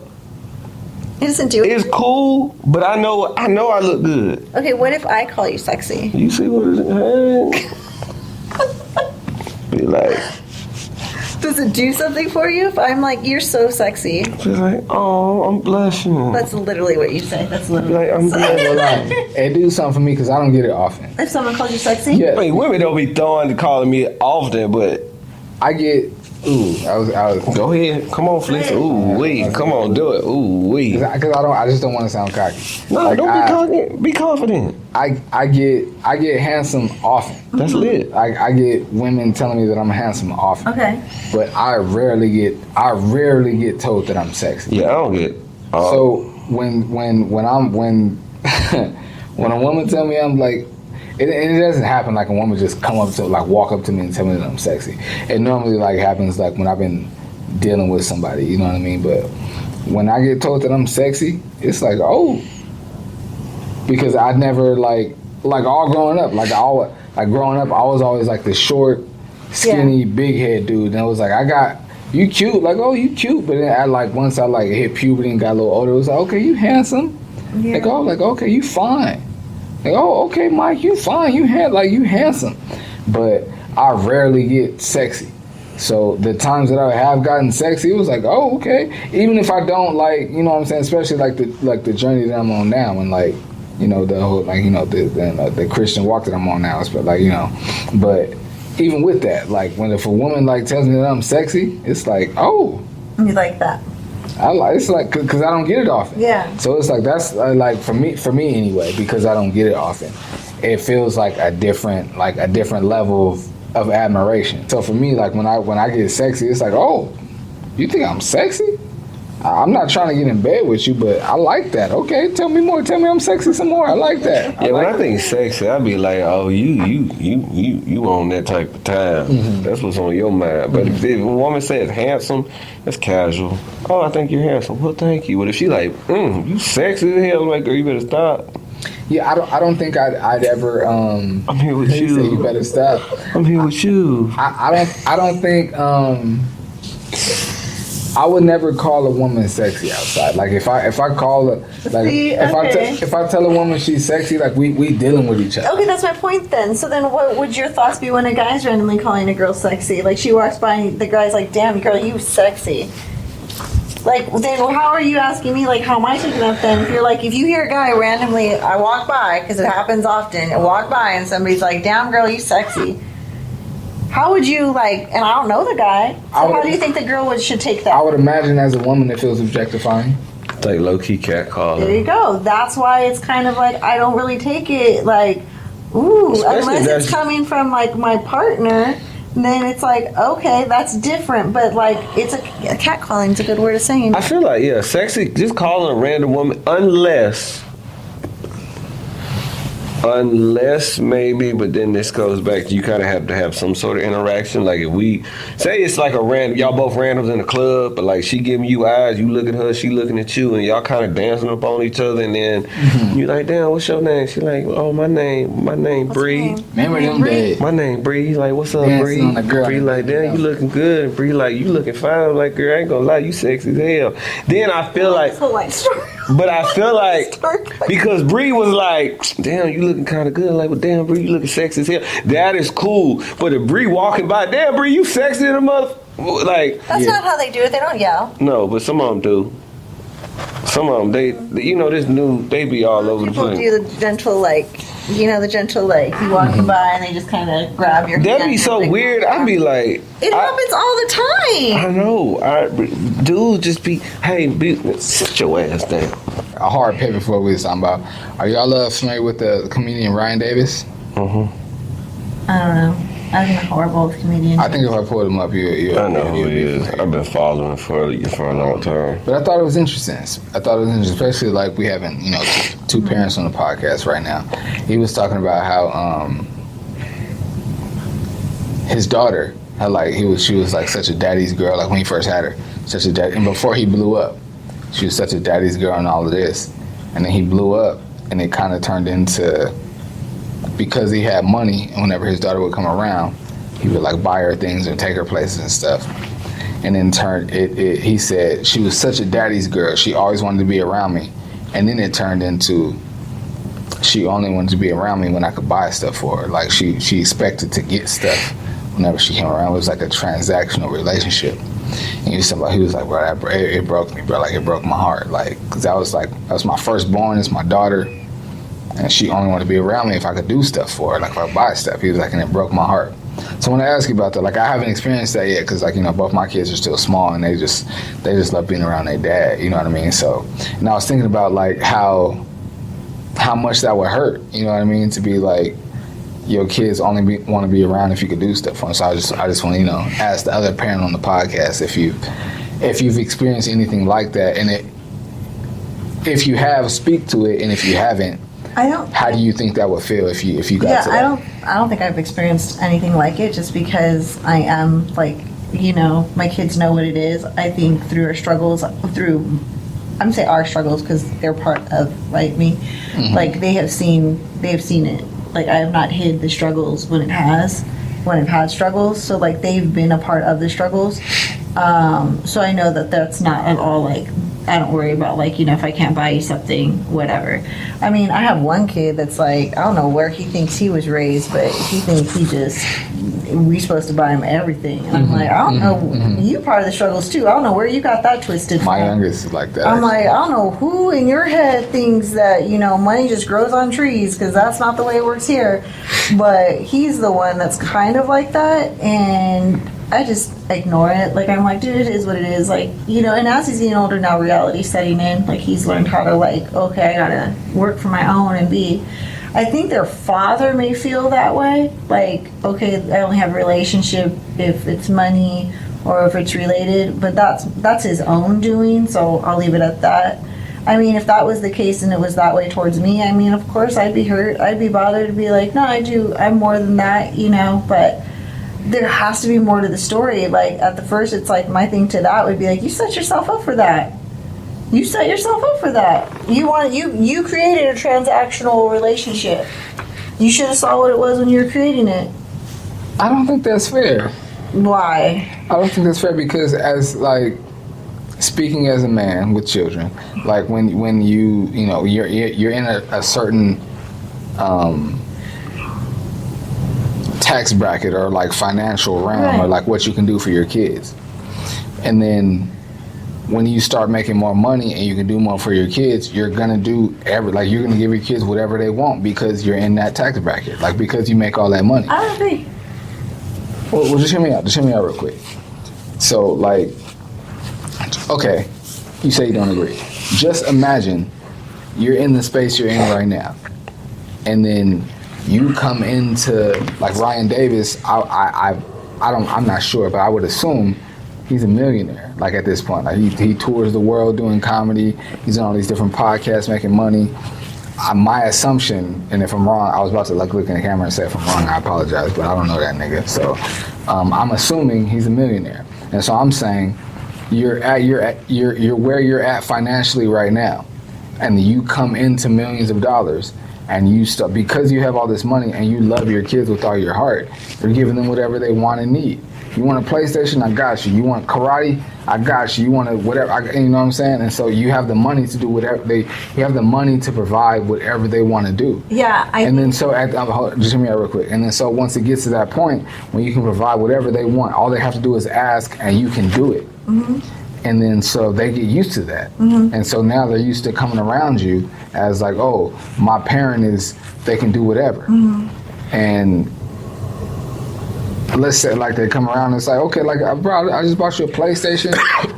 It doesn't do it. It's cool, but I know I look good. Okay, what if I call you sexy? You see what it is? Be like... Does it do something for you? If I'm like, you're so sexy. She's like, oh, I'm blushing. That's literally what you say. That's literally. Like, I'm blushing. It do something for me because I don't get it often. If someone calls you sexy? Yeah. I mean, women don't be calling me often, but I get. Ooh, I was. Go ahead, come on, Flix. Ooh, wee, come on, do it. Ooh, wee. Because I just don't want to sound cocky. No, like, don't be cocky. Be confident. I get handsome often. That's lit. I get women telling me that I'm handsome often. Okay. But I rarely get told that I'm sexy. Yeah, I don't get. So when when a woman tell me I'm like. It doesn't happen like a woman just walk up to me and tell me that I'm sexy. It normally like happens like when I've been dealing with somebody, you know what I mean? But when I get told that I'm sexy, it's like, oh, because I never like all growing up, growing up, I was always like the short, skinny, big head dude, and I was like, you cute, like, oh, you cute, but then once I hit puberty and got a little older, it was like, okay, you handsome, okay, you fine. Like, oh, okay, Mike, you fine. You handsome. But I rarely get sexy. So the times that I have gotten sexy, it was like, oh, okay. Even if I don't you know what I'm saying, especially like the journey that I'm on now, and like you know, the whole, like, you know, the Christian walk that I'm on now. But like, you know, but even with that, like, if a woman like tells me that I'm sexy, it's like, oh, you like that. It's like, because I don't get it often. Yeah. So it's like, that's like for me anyway, because I don't get it often. It feels like a different level of admiration. So for me, like when I get sexy, it's like, oh, you think I'm sexy? I'm not trying to get in bed with you, but I like that. Okay, tell me more. Tell me I'm sexy some more. I like that. Yeah, when I think sexy, I be like, oh, you on that type of time. Mm-hmm. That's what's on your mind. But if a woman says handsome, that's casual. Oh, I think you're handsome. Well, thank you. But if she like, you sexy as hell, I'm like, girl, you better stop. Yeah, I don't think I'd ever. I'm here with you. Say you better stop. I'm here with you. I don't think. I would never call a woman sexy outside. Like if I call her, like if I tell a woman she's sexy, like we dealing with each other. Okay, that's my point then. So then what would your thoughts be when a guy's randomly calling a girl sexy? Like she walks by and the guy's like, damn girl, you sexy. Like then how are you asking me, like how am I taking that then? If you're like, if you hear a guy randomly, I walk by, because it happens often, I walk by and somebody's like, damn girl, you sexy. How would you, like, and I don't know the guy, so how do you think the girl should take that? I would imagine as a woman it feels objectifying. It's like low-key catcalling. There you go. That's why it's kind of like, I don't really take it, like, ooh, especially unless it's coming from, like, my partner, then it's like, okay, that's different, but, like, it's catcalling is a good word of saying. I feel like, yeah, sexy, just calling a random woman, unless maybe, but then this goes back to you kind of have to have some sort of interaction. Like if we say it's like a random, y'all both randoms in the club, but like she giving you eyes, you look at her, she looking at you, and y'all kind of dancing up on each other, and then you like, damn, what's your name? She like, oh, my name Bree. Remember them days? My name Bree. Like, what's up, Bree? Bree like, damn, you looking good. And Bree like, you looking fine. I'm like, girl, I ain't gonna lie, you sexy as hell. Then I feel like, but I feel like because Bree was like, damn, you looking kind of good. Like, well, damn, Bree, you looking sexy as hell. That is cool. But if Bree walking by, damn, Bree, you sexy in a mother. Like, that's not how they do it. They don't yell. No, but some of them do. Some of them, they be all over the place. People do the gentle, like, the gentle, like, you walking by and they just kind of grab your hand. That'd be so weird. I'd be like... It happens all the time. I know. Dude, just be... Hey, sit your ass down. A hard pivot for what we was talking about. Are y'all familiar with the comedian Ryan Davis? Mm-hmm. I don't know. I think I'm horrible with comedians. I think if I pulled him up, I know who he is. I've been following for a long time. But I thought it was interesting. Especially like we having, two parents on the podcast right now. He was talking about how his daughter she was like such a daddy's girl, like when he first had her, such a dad. And before he blew up, she was such a daddy's girl and all of this. And then he blew up, and it kind of turned into, because he had money, and whenever his daughter would come around, he would like buy her things and take her places and stuff. And then he said she was such a daddy's girl, she always wanted to be around me. And then it turned into she only wanted to be around me when I could buy stuff for her. Like she expected to get stuff whenever she came around. It was like a transactional relationship. And he was like, bro, it broke me, bro. Like it broke my heart. Like, cause that was my firstborn, it's my daughter. And she only wanted to be around me if I could do stuff for her, like if I buy stuff. He was like, and it broke my heart. So when I ask you about that, like I haven't experienced that yet, because both my kids are still small and they just love being around their dad. You know what I mean? So, and I was thinking about like how much that would hurt. You know what I mean? To be like, your kids only want to be around if you could do stuff for them. So I just want to ask the other parent on the podcast if you've experienced anything like that, and if you have, speak to it, and if you haven't, how do you think that would feel if you got to that? I don't think I've experienced anything like it, just because I am like, my kids know what it is. I think through our struggles, I'm gonna say our struggles because they're part of me. Mm-hmm. Like they have seen it. Like I have not hid the struggles when it has struggles. So like they've been a part of the struggles. So I know that that's not at all like, I don't worry about like, if I can't buy you something, whatever. I mean, I have one kid that's like, I don't know where he thinks he was raised, but he thinks he just we supposed to buy him everything. And I'm like, I don't know, you part of the struggles too. I don't know where you got that twisted My from. youngest is like that. I'm like, I don't know who in your head thinks that, money just grows on trees, because that's not the way it works here. But he's the one that's kind of like that, and I just ignore it. Like, I'm like, dude, it is what it is. Like, and as he's getting older now, reality's setting in. Like, he's learned how to, like, okay, I gotta work for my own and be. I think their father may feel that way. Like, okay, I only have a relationship if it's money or if it's related, but that's his own doing, so I'll leave it at that. I mean, if that was the case and it was that way towards me, I mean, of course I'd be hurt. I'd be bothered to be like, no, I'm more than that, but there has to be more to the story. Like, at the first, it's like, my thing to that would be like, you set yourself up for that. You set yourself up for that. You created a transactional relationship. You should have saw what it was when you were creating it. I don't think that's fair. Why? I don't think that's fair because, as like, speaking as a man with children, like when you're in a certain tax bracket or like financial realm, right, or like what you can do for your kids, and then when you start making more money and you can do more for your kids, you're gonna do you're gonna give your kids whatever they want because you're in that tax bracket, like because you make all that money. I don't agree. Well, just hear me out. Just hear me out real quick. So, like, okay, you say you don't agree. Just imagine you're in the space you're in right now, and then you come into, like, Ryan Davis. I'm not sure, but I would assume he's a millionaire. Like, at this point, like he tours the world doing comedy. He's on all these different podcasts, making money. My assumption, and if I'm wrong, I was about to look in the camera and say if I'm wrong, I apologize, but I don't know that nigga. So I'm assuming he's a millionaire, and so I'm saying you're where you're at financially right now, and you come into millions of dollars, and you start because you have all this money and you love your kids with all your heart. You're giving them whatever they want and need. You want a PlayStation? I got you. You want karate? I got you. You want whatever? You know what I'm saying? And so you have the money to do whatever you have the money to provide whatever they want to do. Yeah. Just hear me out real quick. And then so once it gets to that point when you can provide whatever they want, all they have to do is ask, and you can do it. Mm-hmm. And then so they get used to that. Mm-hmm. And so now they're used to coming around you as like, oh, my parent they can do whatever. Mm-hmm. And let's say like they come around and it's like, okay, like I just bought you a PlayStation.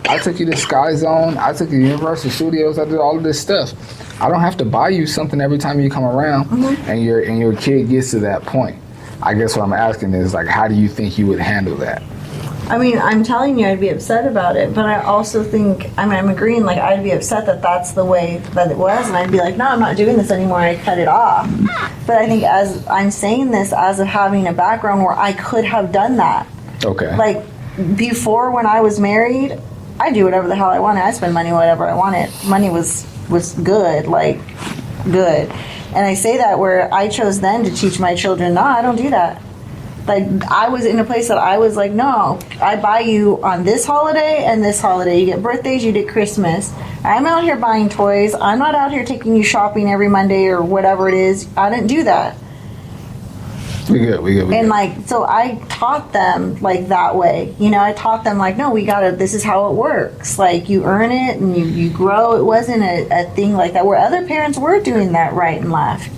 I took you to Sky Zone. I took you to Universal Studios. I did all of this stuff. I don't have to buy you something every time you come around. Mm-hmm. and your kid gets to that point. I guess what I'm asking is like, how do you think you would handle that? I mean, I'm telling you, I'd be upset about it, but I also think, I'm agreeing, like, I'd be upset that that's the way that it was, and I'd be like, no, I'm not doing this anymore, I cut it off. But I think as I'm saying this as of having a background where I could have done that. Okay. Like, before when I was married, I do whatever the hell I wanted. I spend money whatever I wanted. Money was good, like, good. And I say that where I chose then to teach my children, no, I don't do that. Like, I was in a place that I was like, no, I buy you on this holiday and this holiday. You get birthdays, you get Christmas. I'm out here buying toys. I'm not out here taking you shopping every Monday or whatever it is. I didn't do that. We good. And like, so I taught them like that way. I taught them like, no, this is how it works. Like, you earn it and you grow. It wasn't a thing like that where other parents were doing that right and left,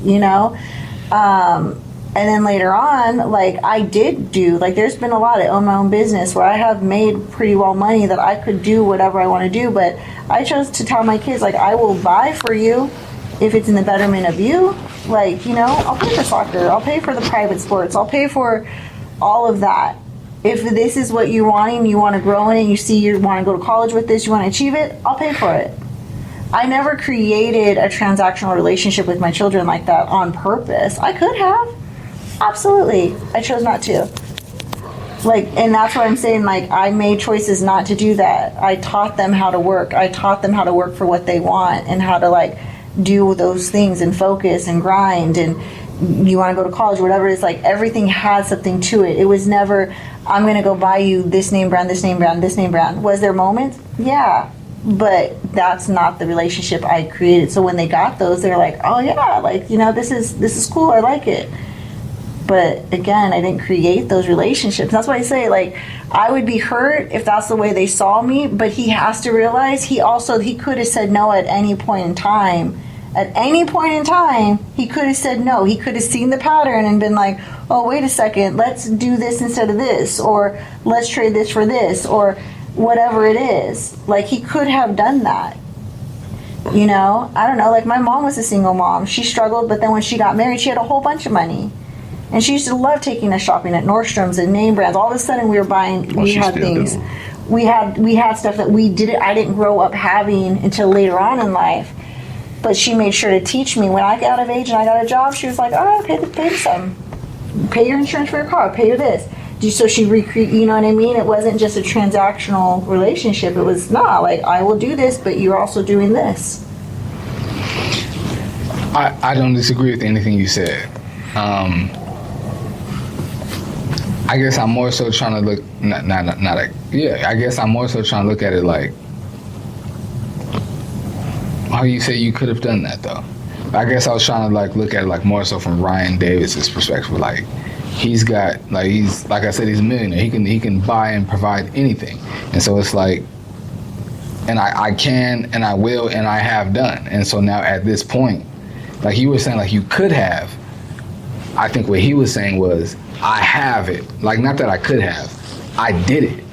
And then later on, like, I did do, like, there's been a lot. I own my own business where I have made pretty well money that I could do whatever I want to do. But I chose to tell my kids, like, I will buy for you if it's in the betterment of you. Like, I'll pay for soccer. I'll pay for the private sports. I'll pay for all of that. If this is what you're wanting, you want to grow in it, you see you want to go to college with this, you want to achieve it, I'll pay for it. I never created a transactional relationship with my children like that on purpose. I could have. Absolutely. I chose not to. Like, and that's what I'm saying, like, I made choices not to do that. I taught them how to work. I taught them how to work for what they want and how to, like, do those things and focus and grind and you want to go to college, whatever it is, like, everything had something to it. It was never, I'm going to go buy you this name brand, this name brand, this name brand. Was there moments? Yeah. But that's not the relationship I created. So when they got those, they're like, oh yeah, like, this is cool. I like it. But again, I didn't create those relationships. That's why I say, like, I would be hurt if that's the way they saw me, but he has to realize he could have said no at any point in time. At any point in time, he could have said no. He could have seen the pattern and been like, oh, wait a second, let's do this instead of this, or let's trade this for this, or whatever it is. Like, he could have done that. You know, I don't know, like my mom was a single mom. She struggled, but then when she got married, she had a whole bunch of money. And she used to love taking us shopping at Nordstrom's and name brands. All of a sudden we were buying, we had things. We had stuff that I didn't grow up having until later on in life. But she made sure to teach me. When I got of age and I got a job, she was like, all right, pay some. Pay your insurance for your car, pay your this. So she you know what I mean? It wasn't just a transactional relationship. It was, like, I will do this, but you're also doing this. I don't disagree with anything you said. I guess I'm more so trying to look, I guess I'm more so trying to look at it like, how you say you could have done that though? I guess I was trying to like look at it like more so from Ryan Davis's perspective. Like he's got like I said, he's a millionaire. He can buy and provide anything, and so it's like, and I can and I will and I have done. And so now at this point, like you were saying, like you could have. I think what he was saying was I have it. Like not that I could have, I did it.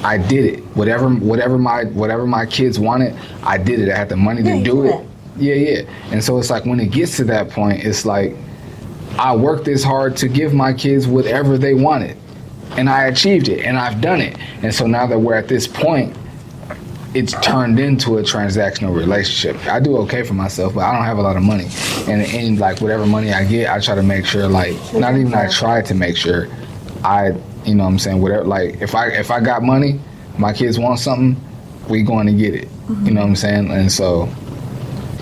I did it. Whatever my kids wanted, I did it. I had the money to do it. Yeah. And so it's like when it gets to that point, it's like I worked this hard to give my kids whatever they wanted, and I achieved it, and I've done it. And so now that we're at this point, it's turned into a transactional relationship. I do okay for myself, but I don't have a lot of money, and like whatever money I get, I try to make sure, like not even I try to make sure you know what I'm saying, whatever, like if I got money, my kids want something, we going to get it. Mm-hmm. You know what I'm saying? And so,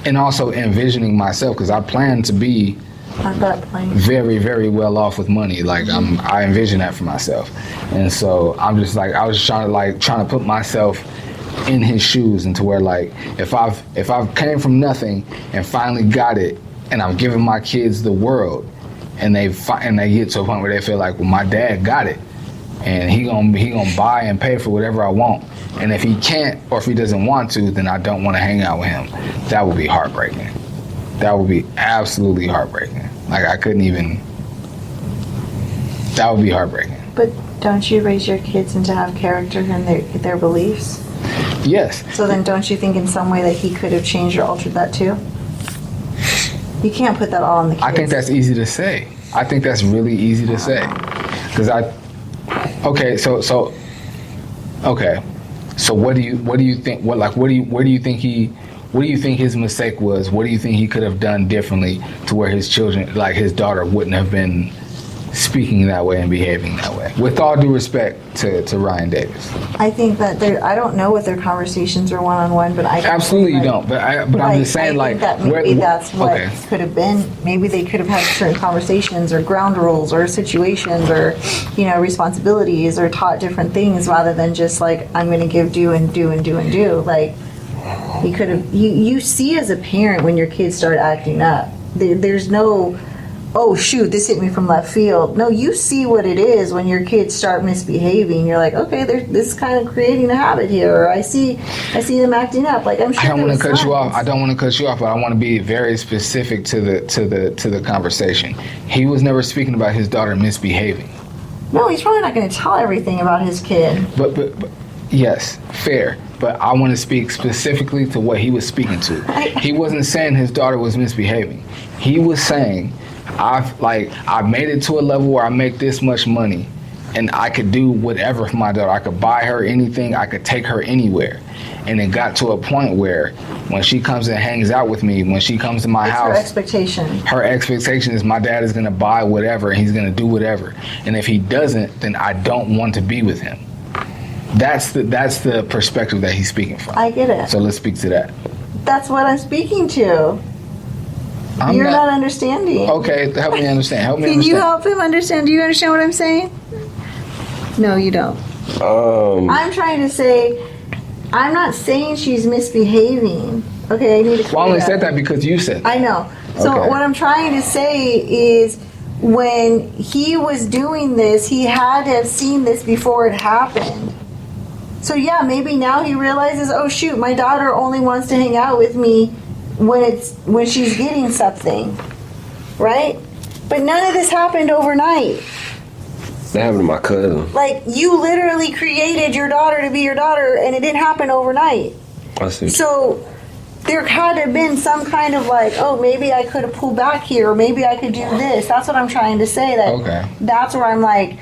and also envisioning myself, because I plan to be very, very well off with money. Like I envision that for myself. And so I'm just like, I was trying to put myself in his shoes, and to where like if I've came from nothing and finally got it, and I'm giving my kids the world, and they get to a point where they feel like, well, my dad got it, and he gonna buy and pay for whatever I want. And if he can't, or if he doesn't want to, then I don't want to hang out with him. That would be heartbreaking. That would be absolutely heartbreaking. Like I couldn't even. That would be heartbreaking. But don't you raise your kids and to have character and their beliefs? Yes. So then don't you think in some way that he could have changed or altered that too? You can't put that all on the kids. I think that's easy to say. I think that's really easy to say. Because so what do you think, where do you think his mistake was? What do you think he could have done differently to where his children, like his daughter, wouldn't have been speaking that way and behaving that way? With all due respect to Ryan Davis. I think that I don't know what their conversations are one-on-one, but I absolutely you don't. But I'm just saying, like, that maybe that's what could have been. Maybe they could have had certain conversations or ground rules or situations or, responsibilities, or taught different things rather than just like, I'm going to give, do, and do, and do, and do. Like, he could have. You see as a parent when your kids start acting up. There's no, oh shoot, this hit me from left field. No, you see what it is when your kids start misbehaving. You're like, okay, this is kind of creating a habit here, or I see them acting up. Like I'm sure. I don't want to cut you off. I don't want to cut you off, but I want to be very specific to the conversation. He was never speaking about his daughter misbehaving. No, he's probably not going to tell everything about his kid. But yes, fair. But I want to speak specifically to what he was speaking to. He wasn't saying his daughter was misbehaving. He was saying, I've made it to a level where I make this much money and I could do whatever for my daughter. I could buy her anything. I could take her anywhere. And it got to a point where when she comes and hangs out with me, when she comes to my house, her expectation is my dad is going to buy whatever and he's going to do whatever. And if he doesn't, then I don't want to be with him. That's the perspective that he's speaking from. I get it. So let's speak to that. That's what I'm speaking to. You're not understanding. Okay, help me understand. Can you help him understand? Do you understand what I'm saying? No, you don't. I'm trying to say, I'm not saying she's misbehaving. Okay, I need to. Well, I only said that because you said that. I know. So what I'm trying to say is, when he was doing this, he had to have seen this before it happened. So yeah, maybe now he realizes, oh shoot, my daughter only wants to hang out with me when she's getting something, right? But none of this happened overnight. That happened to my cousin. Like, you literally created your daughter to be your daughter, and it didn't happen overnight. I see. So there had to have been some kind of like, oh, maybe I could have pulled back here, or maybe I could do this. That's what I'm trying to say. That's where I'm like,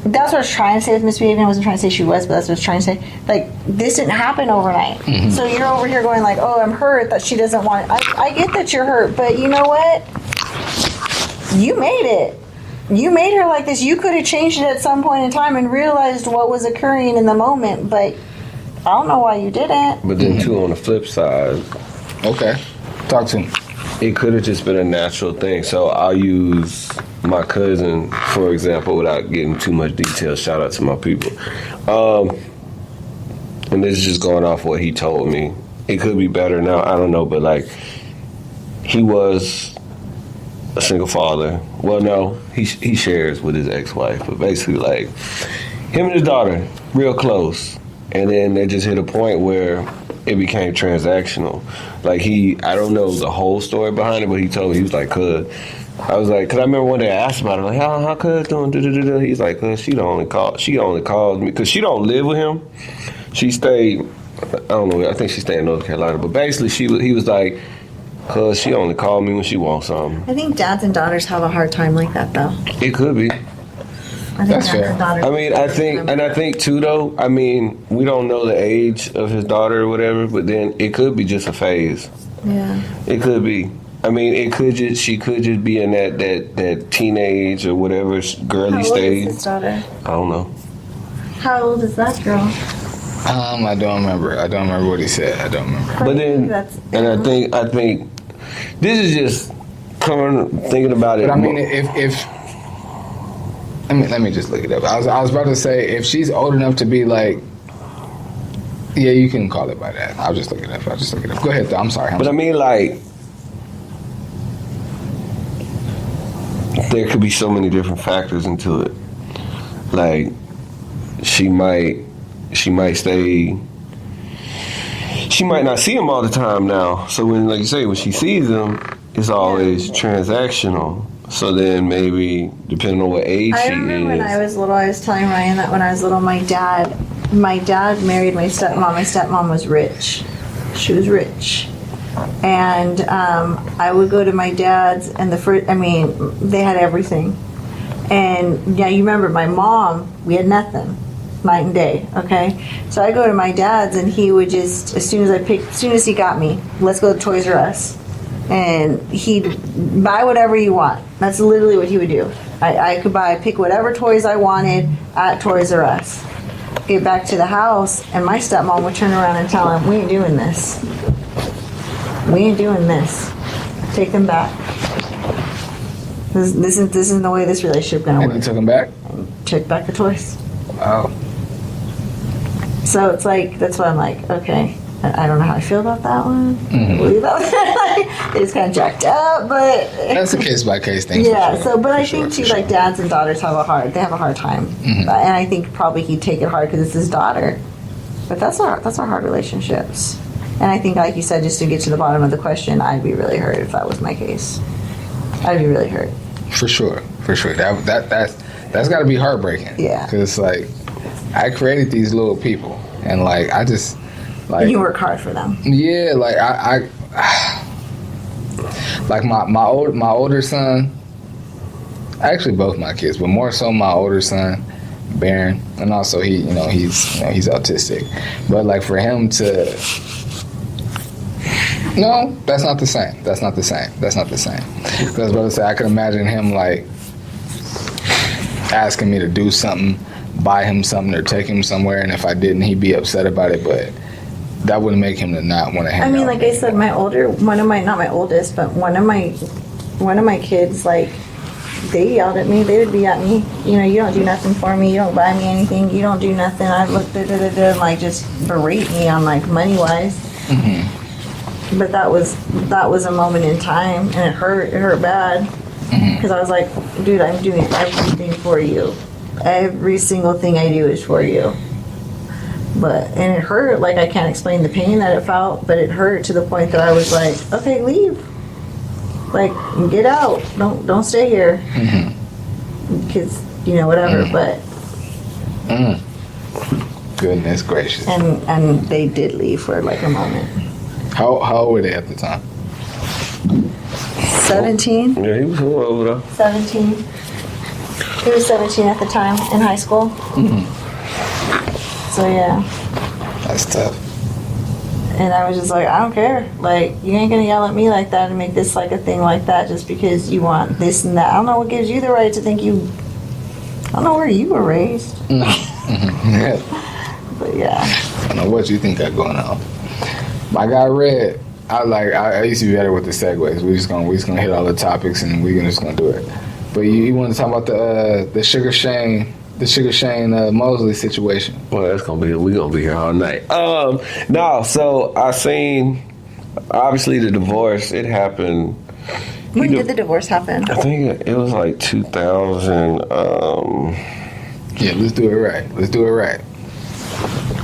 that's what I was trying to say with misbehaving. I wasn't trying to say she was, but that's what I was trying to say. Like, this didn't happen overnight. Mm-hmm. So you're over here going like, oh, I'm hurt that she doesn't want it. I get that you're hurt, but you know what? You made it. You made her like this. You could have changed it at some point in time and realized what was occurring in the moment, but I don't know why you didn't. But then, too, on the flip side. Okay. Talk to me. It could have just been a natural thing. So I'll use my cousin, for example, without getting too much detail. Shout out to my people. And this is just going off what he told me. It could be better now. I don't know. But, like, he was a single father. Well, no, he shares with his ex-wife. But basically, like, him and his daughter, real close. And then they just hit a point where it became transactional. Like, I don't know the whole story behind it, but he told me, he was like, cuz. I was like, cuz I remember one day I asked about it, like, how cuz doing? He's like, cuz she only called me, cuz she don't live with him. She stayed, I don't know, I think she stayed in North Carolina, but basically he was like, cuz she only called me when she wants something. I think dads and daughters have a hard time like that, though. It could be. That's fair. I mean, I think too, though, I mean, we don't know the age of his daughter or whatever, but then it could be just a phase. Yeah. It could be. I mean, she could just be in that teenage or whatever girly stage. How old is his daughter? I don't know. How old is that girl? I don't remember what he said. I don't remember. But then, I think this is just thinking about it. But I mean, if let me just look it up. I was about to say, if she's old enough to be like, yeah, you can call it by that. I'll just look it up. Go ahead, though. I'm sorry. I mean, like, there could be so many different factors into it. Like, she might stay. She might not see him all the time now. So when, like you say, when she sees him, it's always transactional. So then maybe, depending on what age she is. I remember when I was little, I was telling Ryan that when I was little, my dad married my stepmom. My stepmom was rich. She was rich. And I would go to my dad's, and they had everything. And yeah, you remember my mom, we had nothing. Night and day, okay? So I go to my dad's, and he would just, as soon as he got me, let's go to Toys R Us. And he'd buy whatever you want. That's literally what he would do. I could pick whatever toys I wanted at Toys R Us. Get back to the house, and my stepmom would turn around and tell him, we ain't doing this. We ain't doing this. Take them back. This isn't the way this relationship gonna work. And you took them back? Took back the toys. Wow. So it's like, that's why I'm like, okay. I don't know how I feel about that one. Mm-hmm. It's kind of jacked up, but that's a case by case thing. Yeah. For sure. So, but I think too, like dads and daughters have a hard time, and I think probably he'd take it hard because it's his daughter. But that's our hard relationships, and I think, like you said, just to get to the bottom of the question, I'd be really hurt if that was my case. I'd be really hurt. For sure. That's got to be heartbreaking. Yeah. Because it's like, I created these little people, and like I just. Like, you work hard for them. Yeah, like I like my older son. Actually, both my kids, but more so my older son, Baron, and also he's autistic. But like for him to, no, that's not the same. Because I was about to say, I could imagine him like asking me to do something, buy him something, or take him somewhere, and if I didn't, he'd be upset about it. But that wouldn't make him to not want to hang out. I mean, like I said, not my oldest, but one of my kids, like, they yelled at me. They would be at me. You know, you don't do nothing for me. You don't buy me anything. You don't do nothing. I looked and like just berate me on like money wise. Mm-hmm. But that was a moment in time, and it hurt bad. Because I was like, dude, I'm doing everything for you. Every single thing I do is for you. And it hurt. Like, I can't explain the pain that it felt, but it hurt to the point that I was like, okay, leave. Like, get out. Don't stay here. Because, whatever. But goodness gracious. And they did leave for like a moment. How old were they at the time? 17. Yeah, he was older. 17. He was 17 at the time in high school. So yeah. That's tough. And I was just like, I don't care. Like, you ain't gonna yell at me like that and make this like a thing like that just because you want this and that. I don't know what gives you the right to think you. I don't know where you were raised. Yeah. But yeah. I don't know what you think got going on. My guy Redd, I used to be better with the segues. We're just gonna hit all the topics and we're just gonna do it. But you want to talk about the Sugar Shane Mosley situation? Well, we're gonna be here all night. No, so I seen obviously the divorce. It happened. When did the divorce happen? I think it was like 2000. Yeah, let's do it right.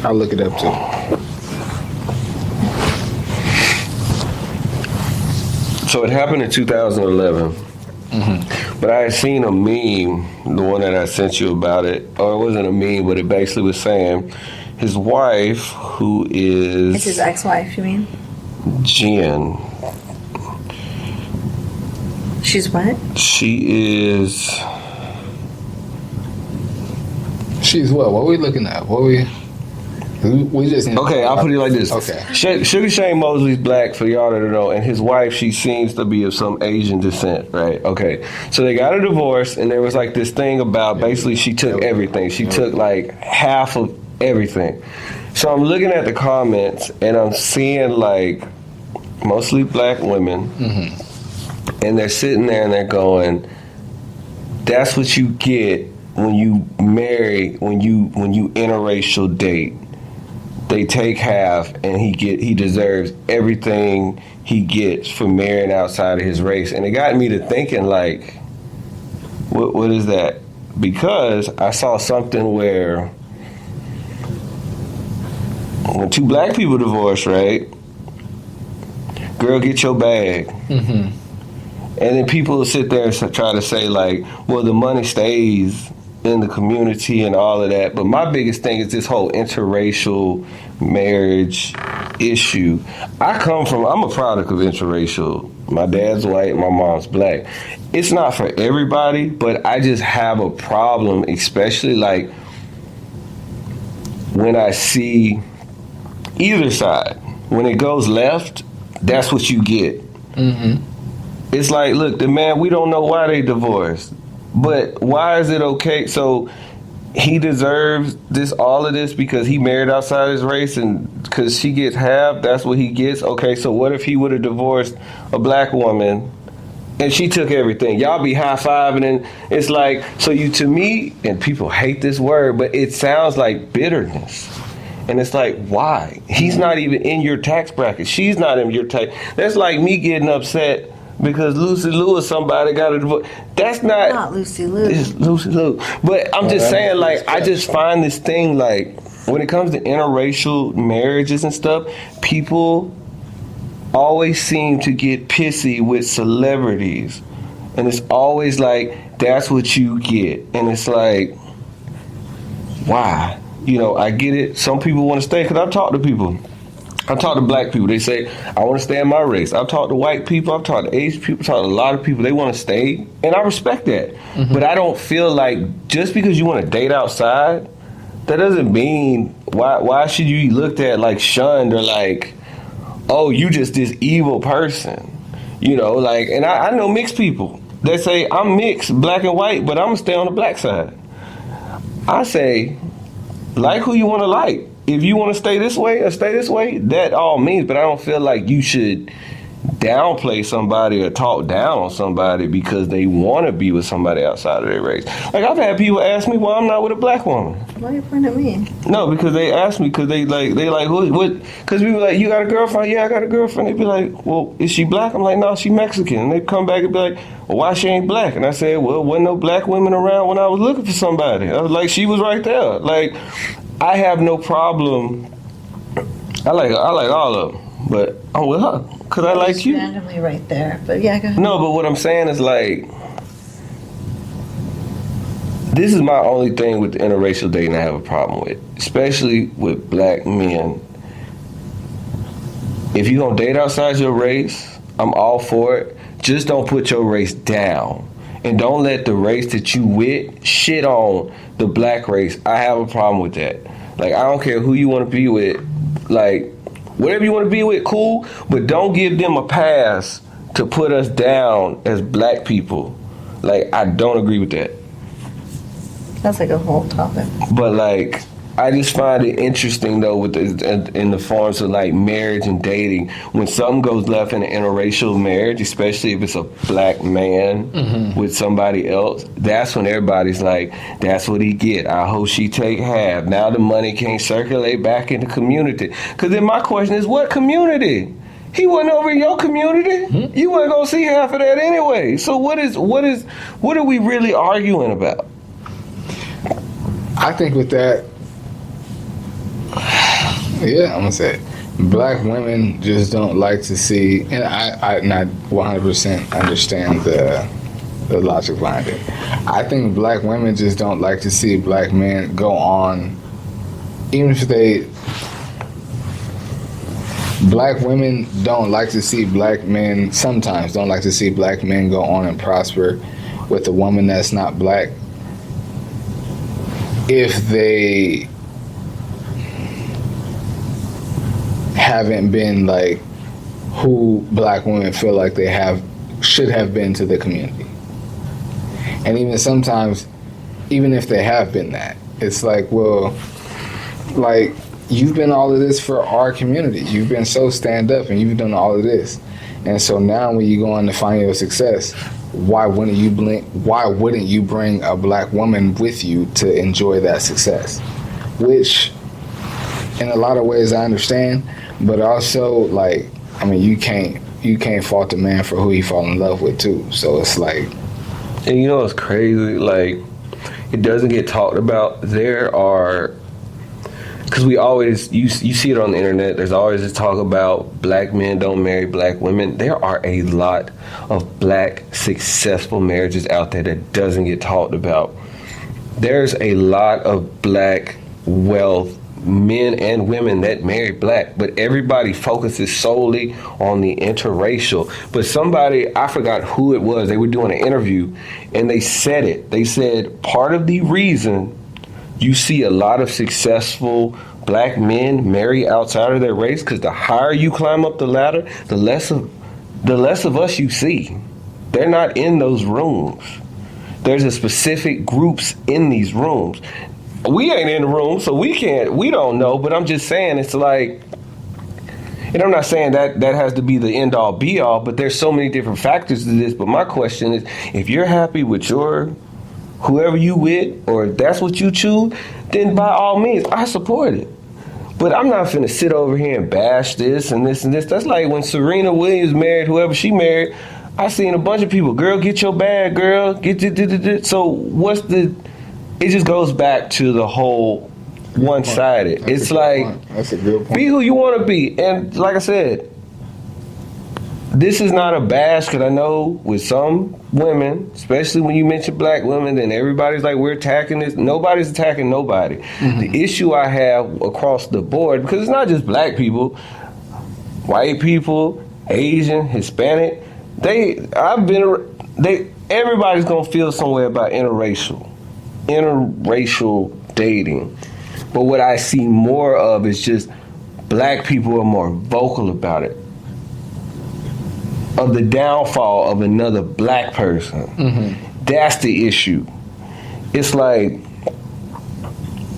I'll look it up too. So it happened in 2011. But I had seen a meme, the one that I sent you about it, or it wasn't a meme, but it basically was saying his wife, who is... It's his ex-wife, you mean? Jen. She's what? She is... She's what? What are we looking at? We just... Okay, I'll put it like this. Okay. Sugar Shane Mosley's black, for y'all that don't know, and his wife, she seems to be of some Asian descent, right? Okay. So they got a divorce, and there was like this thing about basically she took everything. She took like half of everything. So I'm looking at the comments, and I'm seeing like mostly black women, and they're sitting there and they're going, that's what you get when you marry, when you interracial date. They take half, and he deserves everything he gets for marrying outside of his race. And it got me to thinking, like, what is that? Because I saw something where when two black people divorce, right? Girl, get your bag. And then people will sit there and try to say, like, well, the money stays in the community and all of that. But my biggest thing is this whole interracial marriage issue. I'm a product of interracial. My dad's white, my mom's black. It's not for everybody, but I just have a problem, especially like when I see either side. When it goes left, that's what you get. It's like, look, the man, we don't know why they divorced. But why is it okay? So he deserves all of this because he married outside his race, and because she gets half, that's what he gets. Okay, so what if he would have divorced a black woman and she took everything? Y'all be high-fiving, and it's like, so to me, and people hate this word, but it sounds like bitterness. And it's like, why? He's not even in your tax bracket. She's not in your tax. That's like me getting upset because Lucy Liu or somebody got a divorce. That's not Lucy Liu. It's Lucy Liu. But I'm just saying, like, I just find this thing, like, when it comes to interracial marriages and stuff, people always seem to get pissy with celebrities. And it's always like, that's what you get. And it's like, why? I get it. Some people want to stay, because I've talked to people. I talk to black people. They say, I want to stay in my race. I've talked to white people. I've talked to Asian people. I've talked to a lot of people. They want to stay. And I respect that. But I don't feel like just because you want to date outside, that doesn't mean why should you be looked at like shunned or like, oh, you just this evil person. Like, and I know mixed people. They say, I'm mixed, black and white, but I'm going to stay on the black side. I say, like who you want to like. If you want to stay this way or stay this way, that all means, but I don't feel like you should downplay somebody or talk down on somebody because they want to be with somebody outside of their race. Like, I've had people ask me why I'm not with a black woman. Why are you pointing at me? No, because they asked me because they like what? Because we were like, you got a girlfriend? Yeah, I got a girlfriend. They'd be like, well, is she black? I'm like, no, she Mexican. And they come back and be like, well, why she ain't black? And I said, well, wasn't no black women around when I was looking for somebody. I was like, she was right there. Like, I have no problem. I like all of them, but I'm with her because I like you. Randomly right there, but yeah, go ahead. No, but what I'm saying is like, this is my only thing with the interracial dating I have a problem with, especially with black men. If you're gonna date outside your race, I'm all for it. Just don't put your race down. And don't let the race that you with shit on the black race. I have a problem with that. Like, I don't care who you want to be with. Like, whatever you want to be with, cool. But don't give them a pass to put us down as black people. Like, I don't agree with that. That's like a whole topic. But, like, I just find it interesting, though, with in the forms of, like, marriage and dating. When something goes left in an interracial marriage, especially if it's a black man with somebody else, that's when everybody's like, that's what he get. I hope she take half. Now the money can't circulate back in the community. Because then my question is, what community? He wasn't over in your community. You weren't going to see half of that anyway. So what are we really arguing about? I think with that, yeah, I'm gonna say black women just don't like to see, and I not 100% understand the logic behind it. I think black women just don't like to see black men go on, even if they. Black women don't like to see black men, sometimes don't like to see black men go on and prosper with a woman that's not black if they haven't been like who black women feel like they should have been to the community. And even sometimes, even if they have been that, it's like, well, like, you've been all of this for our community. You've been so stand up and you've done all of this. And so now when you go on to find your success, why wouldn't you bring a black woman with you to enjoy that success? Which in a lot of ways I understand, but also, like, I mean, you can't fault the man for who he fall in love with too. So it's like, and you know what's crazy? Like, it doesn't get talked about. There are, because we always, you see it on the internet, there's always this talk about black men don't marry black women. There are a lot of black successful marriages out there that doesn't get talked about. There's a lot of black wealth men and women that marry black, but everybody focuses solely on the interracial. But somebody, I forgot who it was, they were doing an interview and they said it. They said part of the reason you see a lot of successful black men marry outside of their race, because the higher you climb up the ladder, the less of us you see. They're not in those rooms. There's a specific groups in these rooms. We ain't in the room, so we don't know, but I'm just saying, it's like, and I'm not saying that has to be the end all be all, but there's so many different factors to this. But my question is, if you're happy with your whoever you with, or if that's what you choose, then by all means, I support it. But I'm not finna sit over here and bash this and this and this. That's like when Serena Williams married whoever she married. I seen a bunch of people, girl, get your bag, girl. So what's the... It just goes back to the whole one-sided. It's like, that's a good point. Be who you want to be. And like I said, this is not a bash, because I know with some women, especially when you mention black women, then everybody's like, we're attacking this. Nobody's attacking nobody. The issue I have across the board, because it's not just black people, white people, Asian, Hispanic, everybody's going to feel some way about interracial dating. But what I see more of is just black people are more vocal about it, of the downfall of another black person. That's the issue. It's like,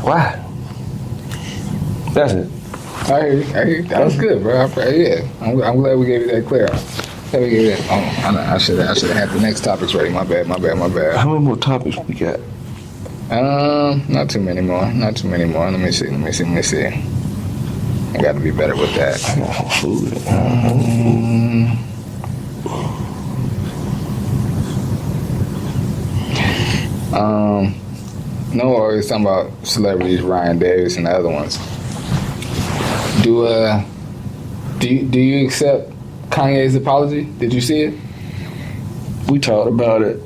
why? That's it. I hear you. That was good, bro. I'm glad we gave you that clear. I should have had the next topics ready. My bad. How many more topics we got? Not too many more. Let me see. I got to be better with that. No worries. Talking about celebrities, Ryan Davis and the other ones. Do you accept Kanye's apology? Did you see it? We talked about it.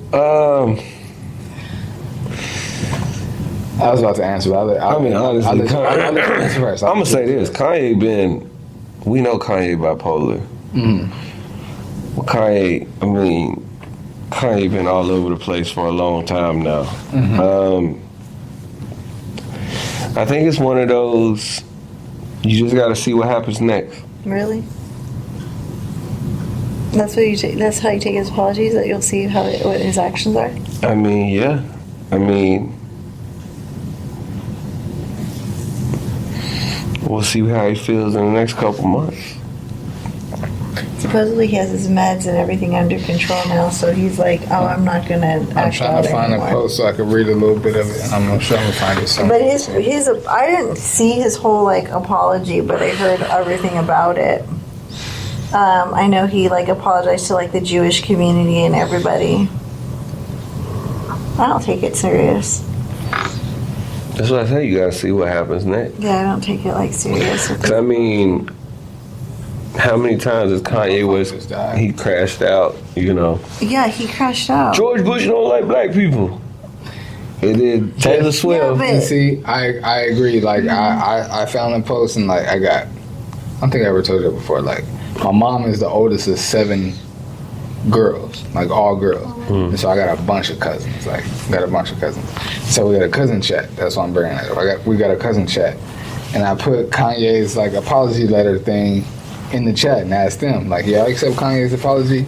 I was about to answer, but honestly, I'll answer first. I'm gonna say this: we know Kanye bipolar. Mm-hmm. Well, Kanye been all over the place for a long time now. Mm-hmm. I think it's one of those. You just got to see what happens next. Really? That's what you take. That's how you take his apologies. That you'll see what his actions are. I mean, yeah. We'll see how he feels in the next couple months. Supposedly he has his meds and everything under control now, so he's like, "Oh, I'm not gonna." I'm trying to find a post so I can read a little bit of it. I'm sure I'm gonna find it somewhere. But I didn't see his whole apology, but I heard everything about it. I know he apologized to the Jewish community and everybody. I don't take it serious. That's what I say. You gotta see what happens next. Yeah, I don't take it serious. 'Cause how many times has Kanye he crashed out? Yeah, he crashed out. George Bush don't like black people. And then Taylor Swift. Yeah, but And see, I agree. I found a post and I don't think I ever told you before. My mom is the oldest of 7 girls, all girls. And so I got a bunch of cousins. So we got a cousin chat. That's why I'm bringing that up. We got a cousin chat, and I put Kanye's apology letter thing in the chat and asked them y'all accept Kanye's apology?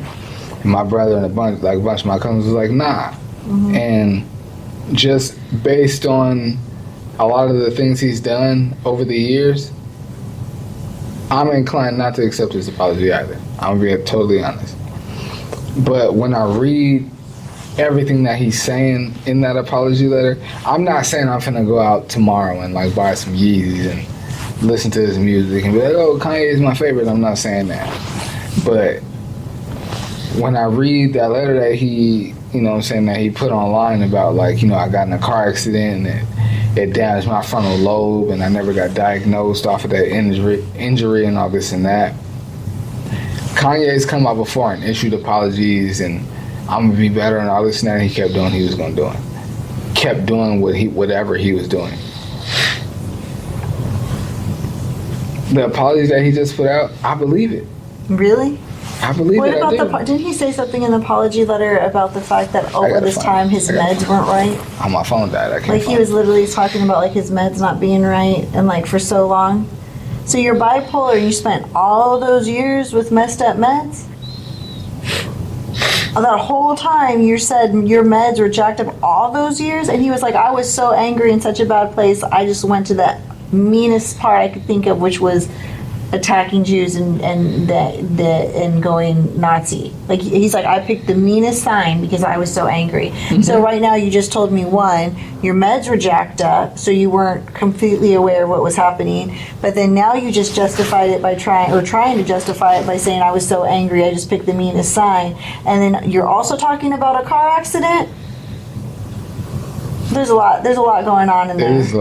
And my brother and a bunch of my cousins was like, nah. Mm-hmm. And just based on a lot of the things he's done over the years, I'm inclined not to accept his apology either. I'm gonna be totally honest. But when I read everything that he's saying in that apology letter, I'm not saying I'm finna go out tomorrow and buy some Yeezys and listen to his music and be like, oh, Kanye is my favorite. I'm not saying that. But when I read that letter that he, that he put online about I got in a car accident and it damaged my frontal lobe and I never got diagnosed off of that injury and all this and that. Kanye's come out before and issued apologies and I'm gonna be better and all this and that. And he kept doing what he was gonna do. Kept doing whatever he was doing. The apologies that he just put out, I believe it. Really? I believe what it. About didn't he say something in the apology letter about the fact that over this time his meds weren't right? Oh, my phone died. I can't. He was literally talking about his meds not being right and for so long. So you're bipolar. You spent all those years with messed up meds. That whole time you said your meds were jacked up all those years, and he was like, I was so angry in such a bad place. I just went to the meanest part I could think of, which was attacking Jews and going Nazi. He's like, I picked the meanest sign because I was so angry. Mm-hmm. So right now you just told me, one, your meds were jacked up, so you weren't completely aware of what was happening. But then now you just justified it by trying to justify it by saying I was so angry, I just picked the meanest sign. And then you're also talking about a car accident. There's a lot going on in there. There is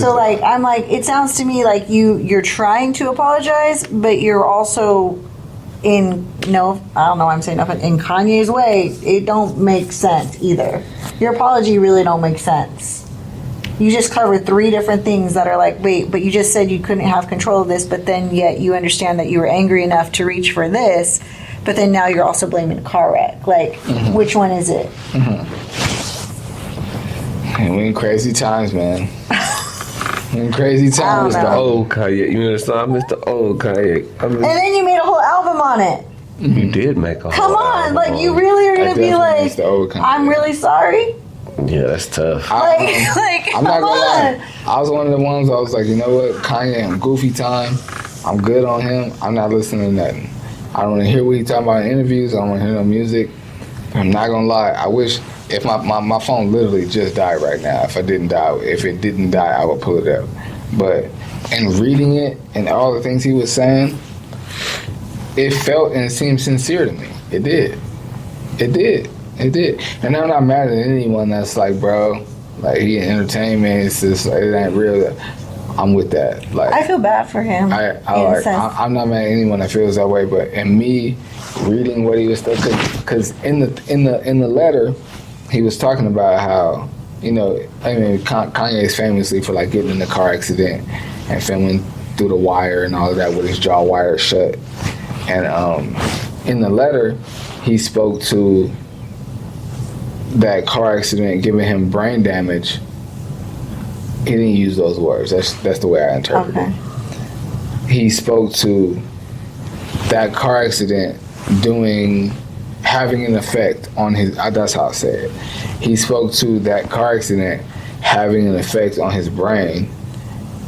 a lot. I'm it sounds to me like you're trying to apologize, but you're also I don't know why I'm saying nothing. In Kanye's way, it don't make sense either. Your apology really don't make sense. You just covered 3 different things that are wait, but you just said you couldn't have control of this, but then yet you understand that you were angry enough to reach for this, but then now you're also blaming a car wreck. Mm-hmm. Which one is it? Mm-hmm. And we in crazy times, man. We in crazy times. Mr. Old Kanye. You know the song, Mr. Old Kanye. And then you made a whole album on it. You did make a whole Come on, you really are going to be I'm really sorry? Yeah, that's tough. I'm not gonna lie. I was one of the ones I was like, you know what, Kanye, in goofy time, I'm good on him. I'm not listening to nothing. I don't want to hear what he's talking about in interviews. I don't want to hear no music. I'm not gonna lie. I wish if my phone literally just died right now. If it didn't die, I would pull it up. But in reading it and all the things he was saying, it felt and seemed sincere to me. It did. And I'm not mad at anyone that's like, bro, like he in entertainment. It's just like, it ain't real. I'm with that. Like I feel bad for him. I'm not mad at anyone that feels that way. But in me reading what he was saying, because in the letter, he was talking about how, you know, I mean, Kanye's famously for like getting in a car accident and filming through the wire and all of that with his jaw wired shut. And in the letter, he spoke to that car accident giving him brain damage. He didn't use those words. That's the way I interpret it. He spoke to that car accident having an effect on his. That's how I say it. He spoke to that car accident having an effect on his brain,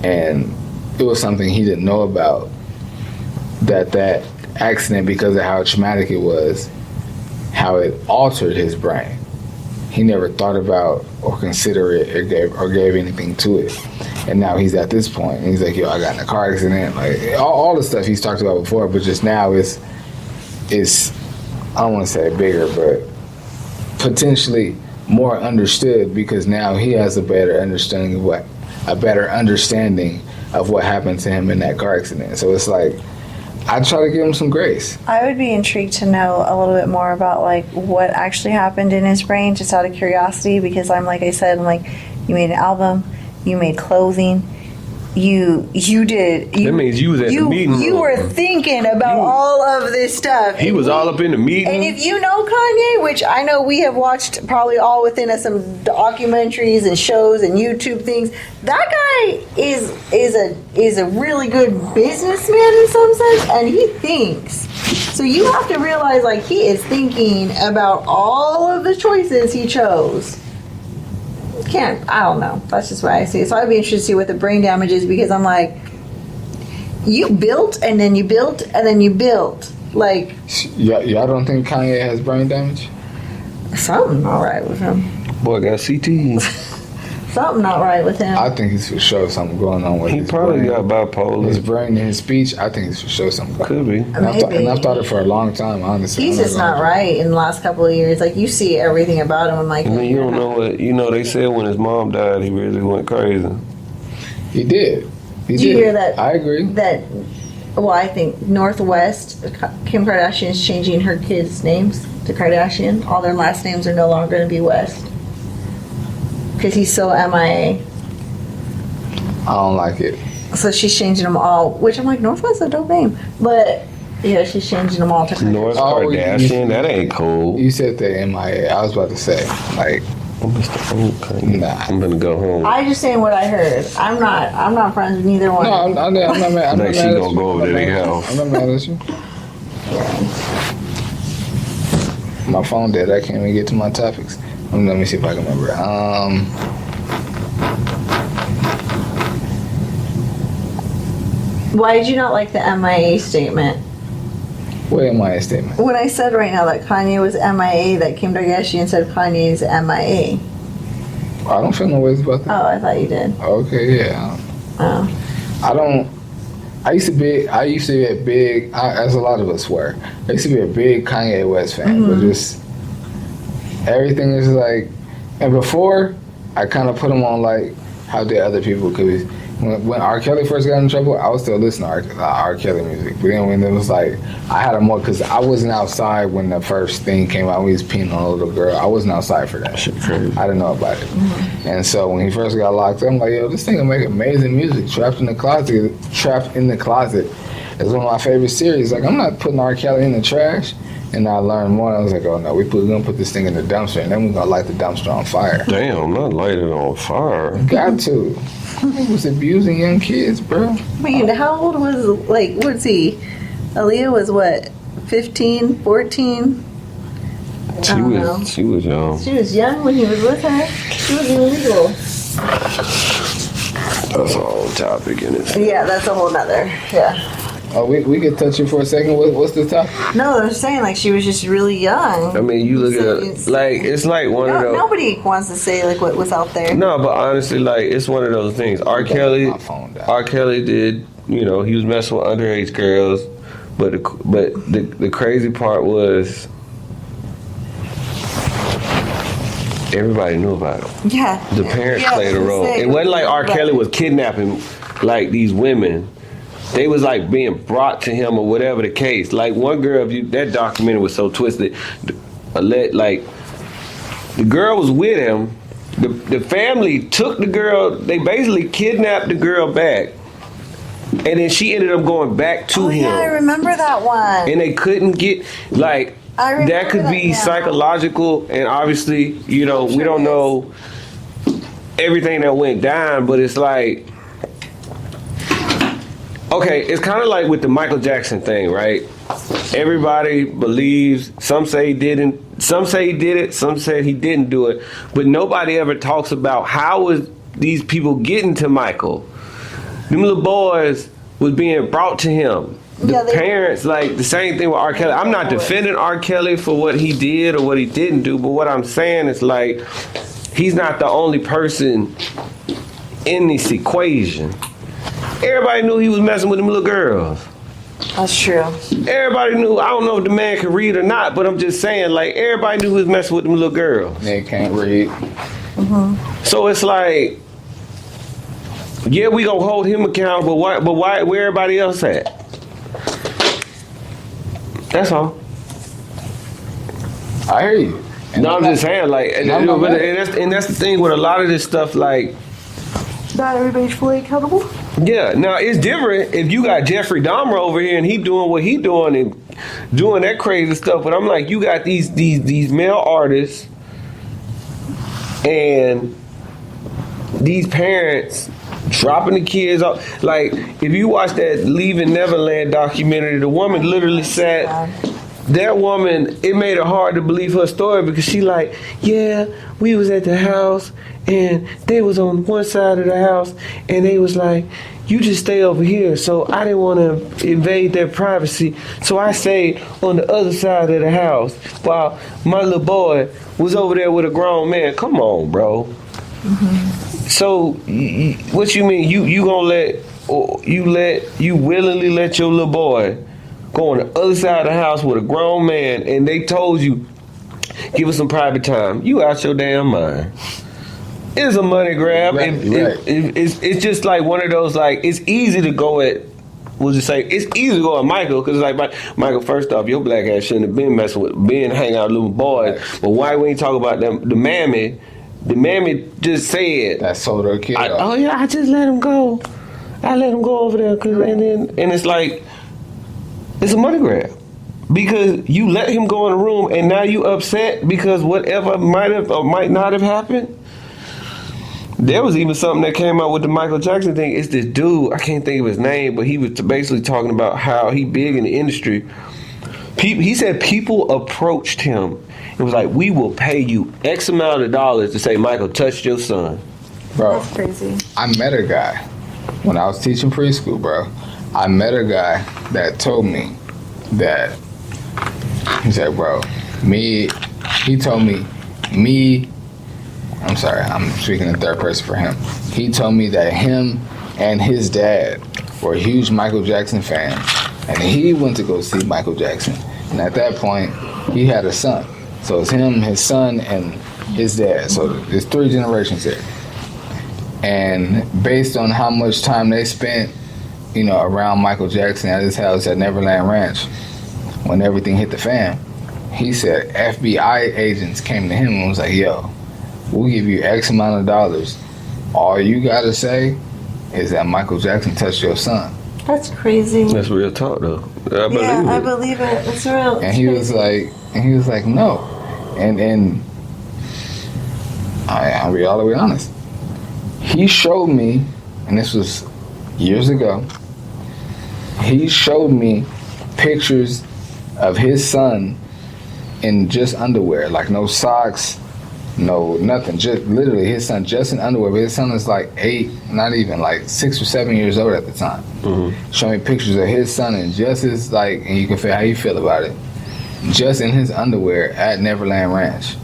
and it was something he didn't know about. That accident, because of how traumatic it was, how it altered his brain. He never thought about or considered it or gave anything to it. And now he's at this point, and he's like, yo, I got in a car accident. Like, all the stuff he's talked about before, but just now is I don't want to say bigger, but potentially more understood, because now he has a better understanding of what happened to him in that car accident. So it's like, I try to give him some grace. I would be intrigued to know a little bit more about like what actually happened in his brain, just out of curiosity, because I'm like I said, I'm like, you made an album, you made clothing, you did. That means you was at the meeting. You were thinking about all of this stuff. He was all up in the meeting. And if you know Kanye, which I know we have watched probably all within us some documentaries and shows and YouTube things, that guy is a really good businessman in some sense, and he thinks. So you have to realize, like, he is thinking about all of the choices he chose. I don't know. That's just what I see. So I'd be interested to see what the brain damage is, because I'm like, you built and then you built and then you built. Like, y'all don't think Kanye has brain damage? Something not right with him. Boy got CT. Something not right with him. I think he's for sure something going on with his brain. He probably got bipolar. His brain and his speech, I think he's for sure something going on. Could be. And I've thought it for a long time, honestly. He's just not right in the last couple of years. Like, you see everything about him. I'm like, and then you don't know what, they said when his mom died, he really went crazy. He did. Did you hear that? I agree. I think Northwest, Kim Kardashian's changing her kids' names to Kardashian. All their last names are no longer going to be West. Because he's so MIA. I don't like it. So she's changing them all, which I'm like, Northwest's a dope name. But, yeah, she's changing them all to North Kardashian? That ain't cool. You said the MIA. I was about to say, like, I'm gonna go home. I just saying what I heard. I'm not friends with neither one. No, I'm not mad. I'm not mad. She gonna go over to their house. I'm not mad at you. My phone dead. I can't even get to my topics. Let me see if I can remember. Why did you not like the MIA statement? What MIA statement? When I said right now that Kanye was MIA, that Kim Kardashian said Kanye's MIA. I don't feel no ways about that. Oh, I thought you did. Okay, yeah. Oh. I used to be a big, as a lot of us were, I used to be a big Kanye West fan, but just everything is like, and before, I kind of put him on like, how did other people, because when R. Kelly first got in trouble, I was still listening to R. Kelly music. But then when it was like, I had a more, because I wasn't outside when the first thing came out, when he was peeing on a little girl. I wasn't outside for that shit. I didn't know about it. And so when he first got locked up, I'm like, yo, this thing will make amazing music. Trapped in the Closet is one of my favorite series. Like, I'm not putting R. Kelly in the trash. And I learned more. I was like, oh no, we're going to put this thing in the dumpster, and then we're going to light the dumpster on fire. Damn, not light it on fire. Got to. He was abusing young kids, bro. Man, how old was, like, what's he? Aaliyah was what, 15, 14? She was young. She was young when he was with her. She was illegal. That's a whole topic in it. Yeah, that's a whole nother, yeah. Oh, we could touch it for a second. What's the topic? No, they're saying like she was just really young. I mean, you look at it, like it's like one of those. Nobody wants to say like what was out there. No, but honestly, like it's one of those things. R. Kelly did. You know, he was messing with underage girls, but the crazy part was everybody knew about it. Yeah. The parents played a role. It wasn't like R. Kelly was kidnapping like these women. They was like being brought to him or whatever the case. Like one girl, that documentary was so twisted. Like the girl was with him. The family took the girl. They basically kidnapped the girl back. And then she ended up going back to him. Yeah, I remember that one. And they couldn't get, like, that could be psychological. And obviously, you know, we don't know everything that went down, but it's like, okay, it's kind of like with the Michael Jackson thing, right? Everybody believes, some say he didn't, some say he did it, some say he didn't do it, but nobody ever talks about how was these people getting to Michael. Them little boys was being brought to him. The parents, like the same thing with R. Kelly. I'm not defending R. Kelly for what he did or what he didn't do, but what I'm saying is like, he's not the only person in this equation. Everybody knew he was messing with them little girls. That's true. Everybody knew. I don't know if the man could read or not, but I'm just saying, like, everybody knew he was messing with them little girls. They can't read. Mm-hmm. So it's like, yeah, we gonna hold him accountable, but why? Where everybody else at? That's all. I hear you. And I'm just saying, like, and that's the thing with a lot of this stuff, like, not everybody's fully accountable. Yeah, now it's different if you got Jeffrey Dahmer over here and he doing what he doing and doing that crazy stuff. But I'm like, you got these male artists and these parents dropping the kids off. Like, if you watch that Leaving Neverland documentary, the woman literally said, that woman, it made it hard to believe her story because she like, yeah, we was at the house and they was on one side of the house and they was like, you just stay over here. So I didn't want to invade their privacy. So I stayed on the other side of the house while my little boy was over there with a grown man. Come on, bro. Mm-hmm. So what you mean? You gonna you willingly let your little boy go on the other side of the house with a grown man and they told you, give us some private time. You out your damn mind. It's a money grab. Right. It's just like one of those, like, it's easy to go at, we'll just say, it's easy to go at Michael, because it's like, Michael, first off, your black ass shouldn't have been messing with, hanging out with little boys. But why we ain't talk about them? The mammy just said. That sold her kid. I just let him go. I let him go over there, and it's like, it's a money grab. Because you let him go in the room and now you upset because whatever might have or might not have happened. There was even something that came out with the Michael Jackson thing. It's this dude, I can't think of his name, but he was basically talking about how he big in the industry. He said people approached him. It was like, we will pay you X amount of dollars to say Michael touched your son. Bro, that's crazy. I met a guy when I was teaching preschool, bro. I met a guy that told me that, he said, bro, I'm sorry, I'm speaking in third person for him. He told me that him and his dad were huge Michael Jackson fans, and he went to go see Michael Jackson. And at that point, he had a son. So it's him, his son, and his dad. So there's 3 generations there. And based on how much time they spent, around Michael Jackson at his house at Neverland Ranch, when everything hit the fan, he said FBI agents came to him and was like, yo, we'll give you X amount of dollars. All you gotta say is that Michael Jackson touched your son. That's crazy. That's real talk, though. I believe it. It's real. And he was like, no. And I'll be all the way honest. He showed me, and this was years ago. He showed me pictures of his son in just underwear, like no socks, no nothing. Just literally his son just in underwear. But his son is like 8, not even like 6 or 7 years old at the time. Showing me pictures of his son and just his and you can feel how you feel about it. Just in his underwear at Neverland Ranch.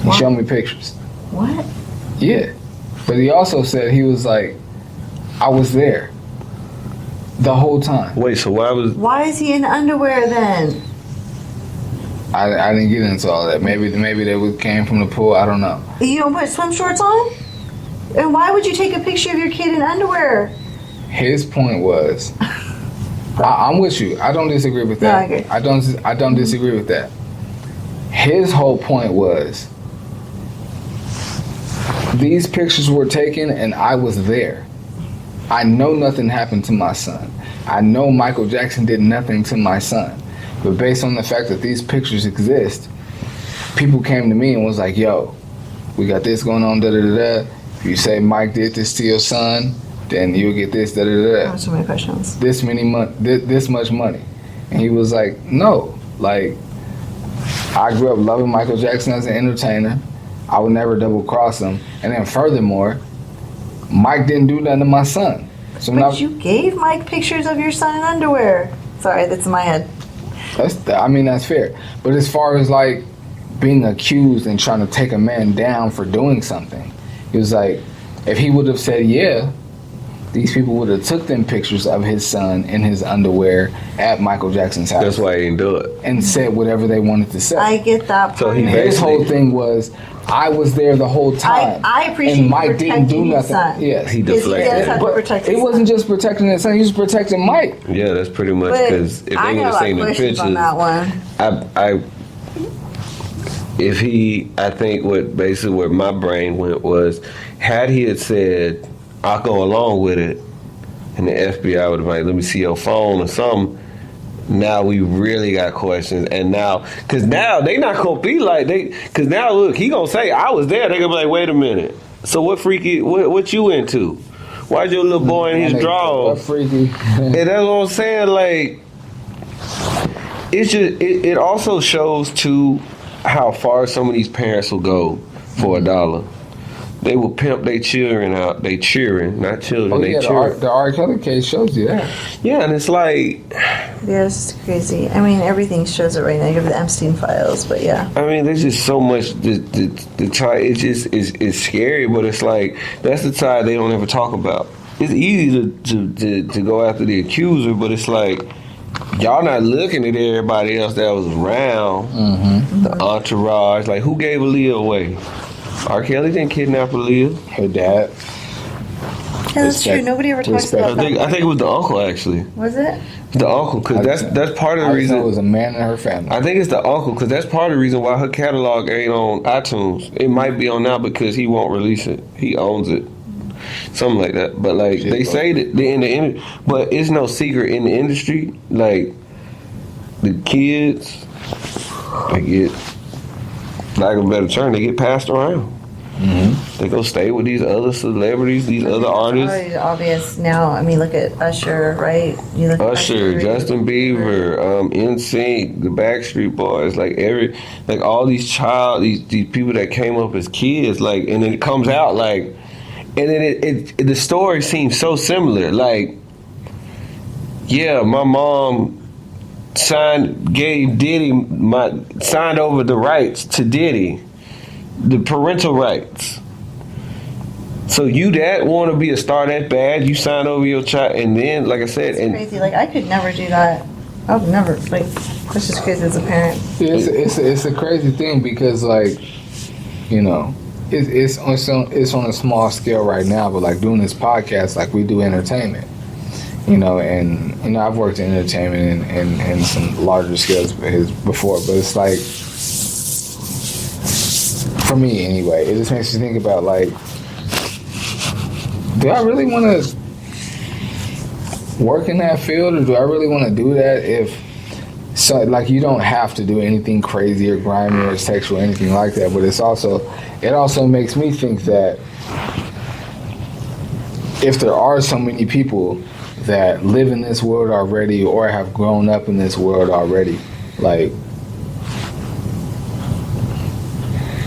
He showed me pictures. What? Yeah. But he also said he was like, I was there the whole time. Wait, so why is he in underwear then? I didn't get into all that. Maybe they came from the pool. I don't know. You don't put swim shorts on? And why would you take a picture of your kid in underwear? His point was, I'm with you. I don't disagree with that. No, I agree. I don't disagree with that. His whole point was, these pictures were taken and I was there. I know nothing happened to my son. I know Michael Jackson did nothing to my son. But based on the fact that these pictures exist, people came to me and was like, yo, we got this going on, da-da-da-da. If you say Mike did this to your son, then you'll get this, da-da-da-da. So many questions. This much money. And he was like, no. Like, I grew up loving Michael Jackson as an entertainer. I would never double cross him. And then furthermore, Mike didn't do nothing to my son. So but you gave Mike pictures of your son in underwear. Sorry, that's in my head. That's fair. But as far as like being accused and trying to take a man down for doing something, it was like, if he would have said, yeah, these people would have took them pictures of his son in his underwear at Michael Jackson's house. That's why he didn't do it. And said whatever they wanted to say. I get that part. So his whole thing was, I was there the whole time. I appreciate and Mike didn't do nothing. Son. Yes, he deflected. But it wasn't just protecting his son; he was protecting Mike. Yeah, that's pretty much because if they would have seen the pictures, on that one. I think what basically where my brain went was, had he had said, "I'll go along with it," and the FBI would have like, "Let me see your phone" or something. Now we really got questions, and because now they not gonna be like because now look, he gonna say I was there. They gonna be like, wait a minute. So what freaky? What you into? Why's your little boy in his drawers? What freaky? And that's what I'm saying. Like, it's just it also shows too how far some of these parents will go for $1. They will pimp their children out. They cheering, not children. Oh, they yeah, cheering. The R. Kelly case shows you that. Yeah, and it's like, yeah, it's just crazy. I mean, everything shows it right now. You have the Epstein files, but yeah. I mean, there's just so much. The tie. It's just it's scary, but it's like that's the tie they don't ever talk about. It's easy to go after the accuser, but it's like y'all not looking at everybody else that was around, the entourage. Like, who gave Aaliyah away? R. Kelly didn't kidnap Aaliyah. Her dad. Yeah, that's true. Nobody ever talks about that. I think it was the uncle, actually. Was it? The uncle, because that's part of the reason. It was a man in her family. I think it's the uncle, because that's part of the reason why her catalog ain't on iTunes. It might be on now because he won't release it. He owns it. Something like that. But like they say that in the but it's no secret in the industry. Like the kids, they get, lack of a better term, they get passed around. They go stay with these other celebrities, these other artists. It's obvious now. I mean, look at Usher, right? You look Usher, at Justin Bieber, NSYNC, the Backstreet Boys, like all these people that came up as kids, like, and then it comes out like, and then it the story seems so similar. Like, yeah, my mom signed over the rights to Diddy. The parental rights. So you that want to be a star that bad, you sign over your child, and then, like I said, it's crazy. Like, I could never do that. I would never. Like, that's just crazy as a parent. It's a crazy thing because, like, you know, it's on a small scale right now, but like doing this podcast, like we do entertainment, you know, and you know I've worked in entertainment and some larger scales before, but it's like, for me anyway, it just makes you think about, like, do I really want to work in that field, or do I really want to do that? So, like, you don't have to do anything crazy or grimy or sexual or anything like that, but it also makes me think that if there are so many people that live in this world already or have grown up in this world already, like,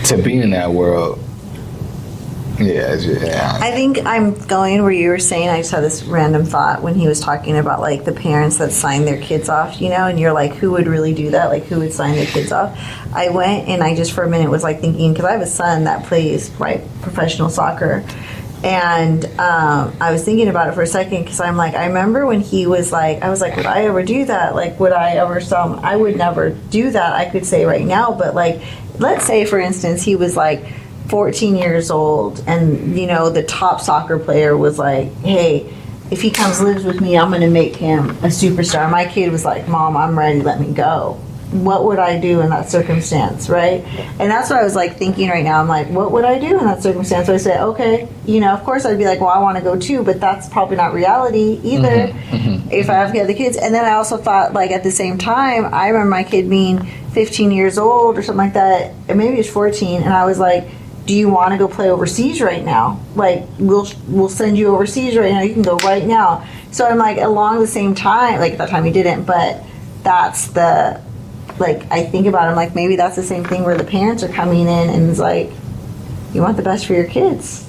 to be in that world. Yeah. I think I'm going where you were saying. I just had this random thought when he was talking about like the parents that sign their kids off, and you're like, who would really do that? Like, who would sign their kids off? I went and I just for a minute was like thinking, because I have a son that plays professional soccer, and I was thinking about it for a second because I'm like, I remember when he was like, I was like, would I ever do that? Like, would I ever I would never do that. I could say right now, but like, let's say for instance, he was like 14 years old and the top soccer player was like, hey, if he comes lives with me, I'm going to make him a superstar. My kid was like, Mom, I'm ready, let me go. What would I do in that circumstance, right? And that's what I was like thinking right now. I'm like, what would I do in that circumstance? So I said, okay, of course I'd be like, well, I want to go too, but that's probably not reality either if I have the other kids. And then I also thought, like, at the same time, I remember my kid being 15 years old or something like that, and maybe it's 14, and I was like, do you want to go play overseas right now? Like, we'll send you overseas right now. You can go right now. So I'm like, along the same time, like at that time he didn't, but that's the, like, I think about it, I'm like, maybe that's the same thing where the parents are coming in and it's like, you want the best for your kids.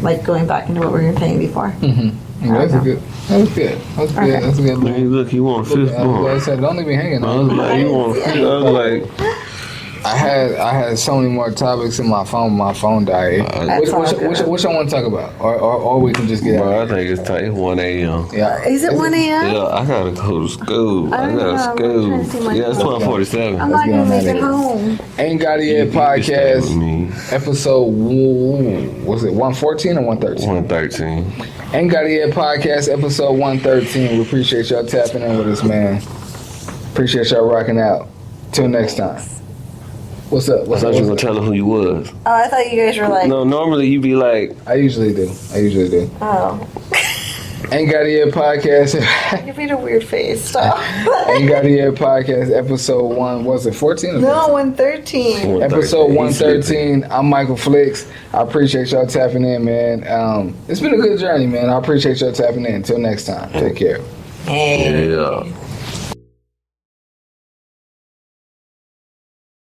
Like going back into what we were saying before. Mm-hmm. Yeah, that's good. That's a good. Hey, look, you want fifth born. I said, don't leave me hanging. I was like, you want fifth? I was like. I had so many more topics in my phone. My phone died. Which I want to talk about, or we can just get. Bro, I think it's time. It's 1 a.m. Yeah, is it 1 a.m.? Yeah, I gotta go to school. I gotta school. Yeah, it's 12:47. I'm not gonna make it home. Ain't Got It Yet podcast episode. Was it 114 or 113? 113. Ain't Got It Yet podcast episode 113. We appreciate y'all tapping in with us, man. Appreciate y'all rocking out. Till next time. What's up? I thought you were going to tell them who you was. Oh, I thought you guys were like... No, normally you be like... I usually do. Oh. Ain't Got It Yet podcast. You made a weird face. Stop. Ain't Got It Yet podcast episode 1. Was it 14 or 15? No, 113. Episode 113. I'm Michael Flix. I appreciate y'all tapping in, man. It's been a good journey, man. I appreciate y'all tapping in. Until next time. Take care. Hey. Yeah.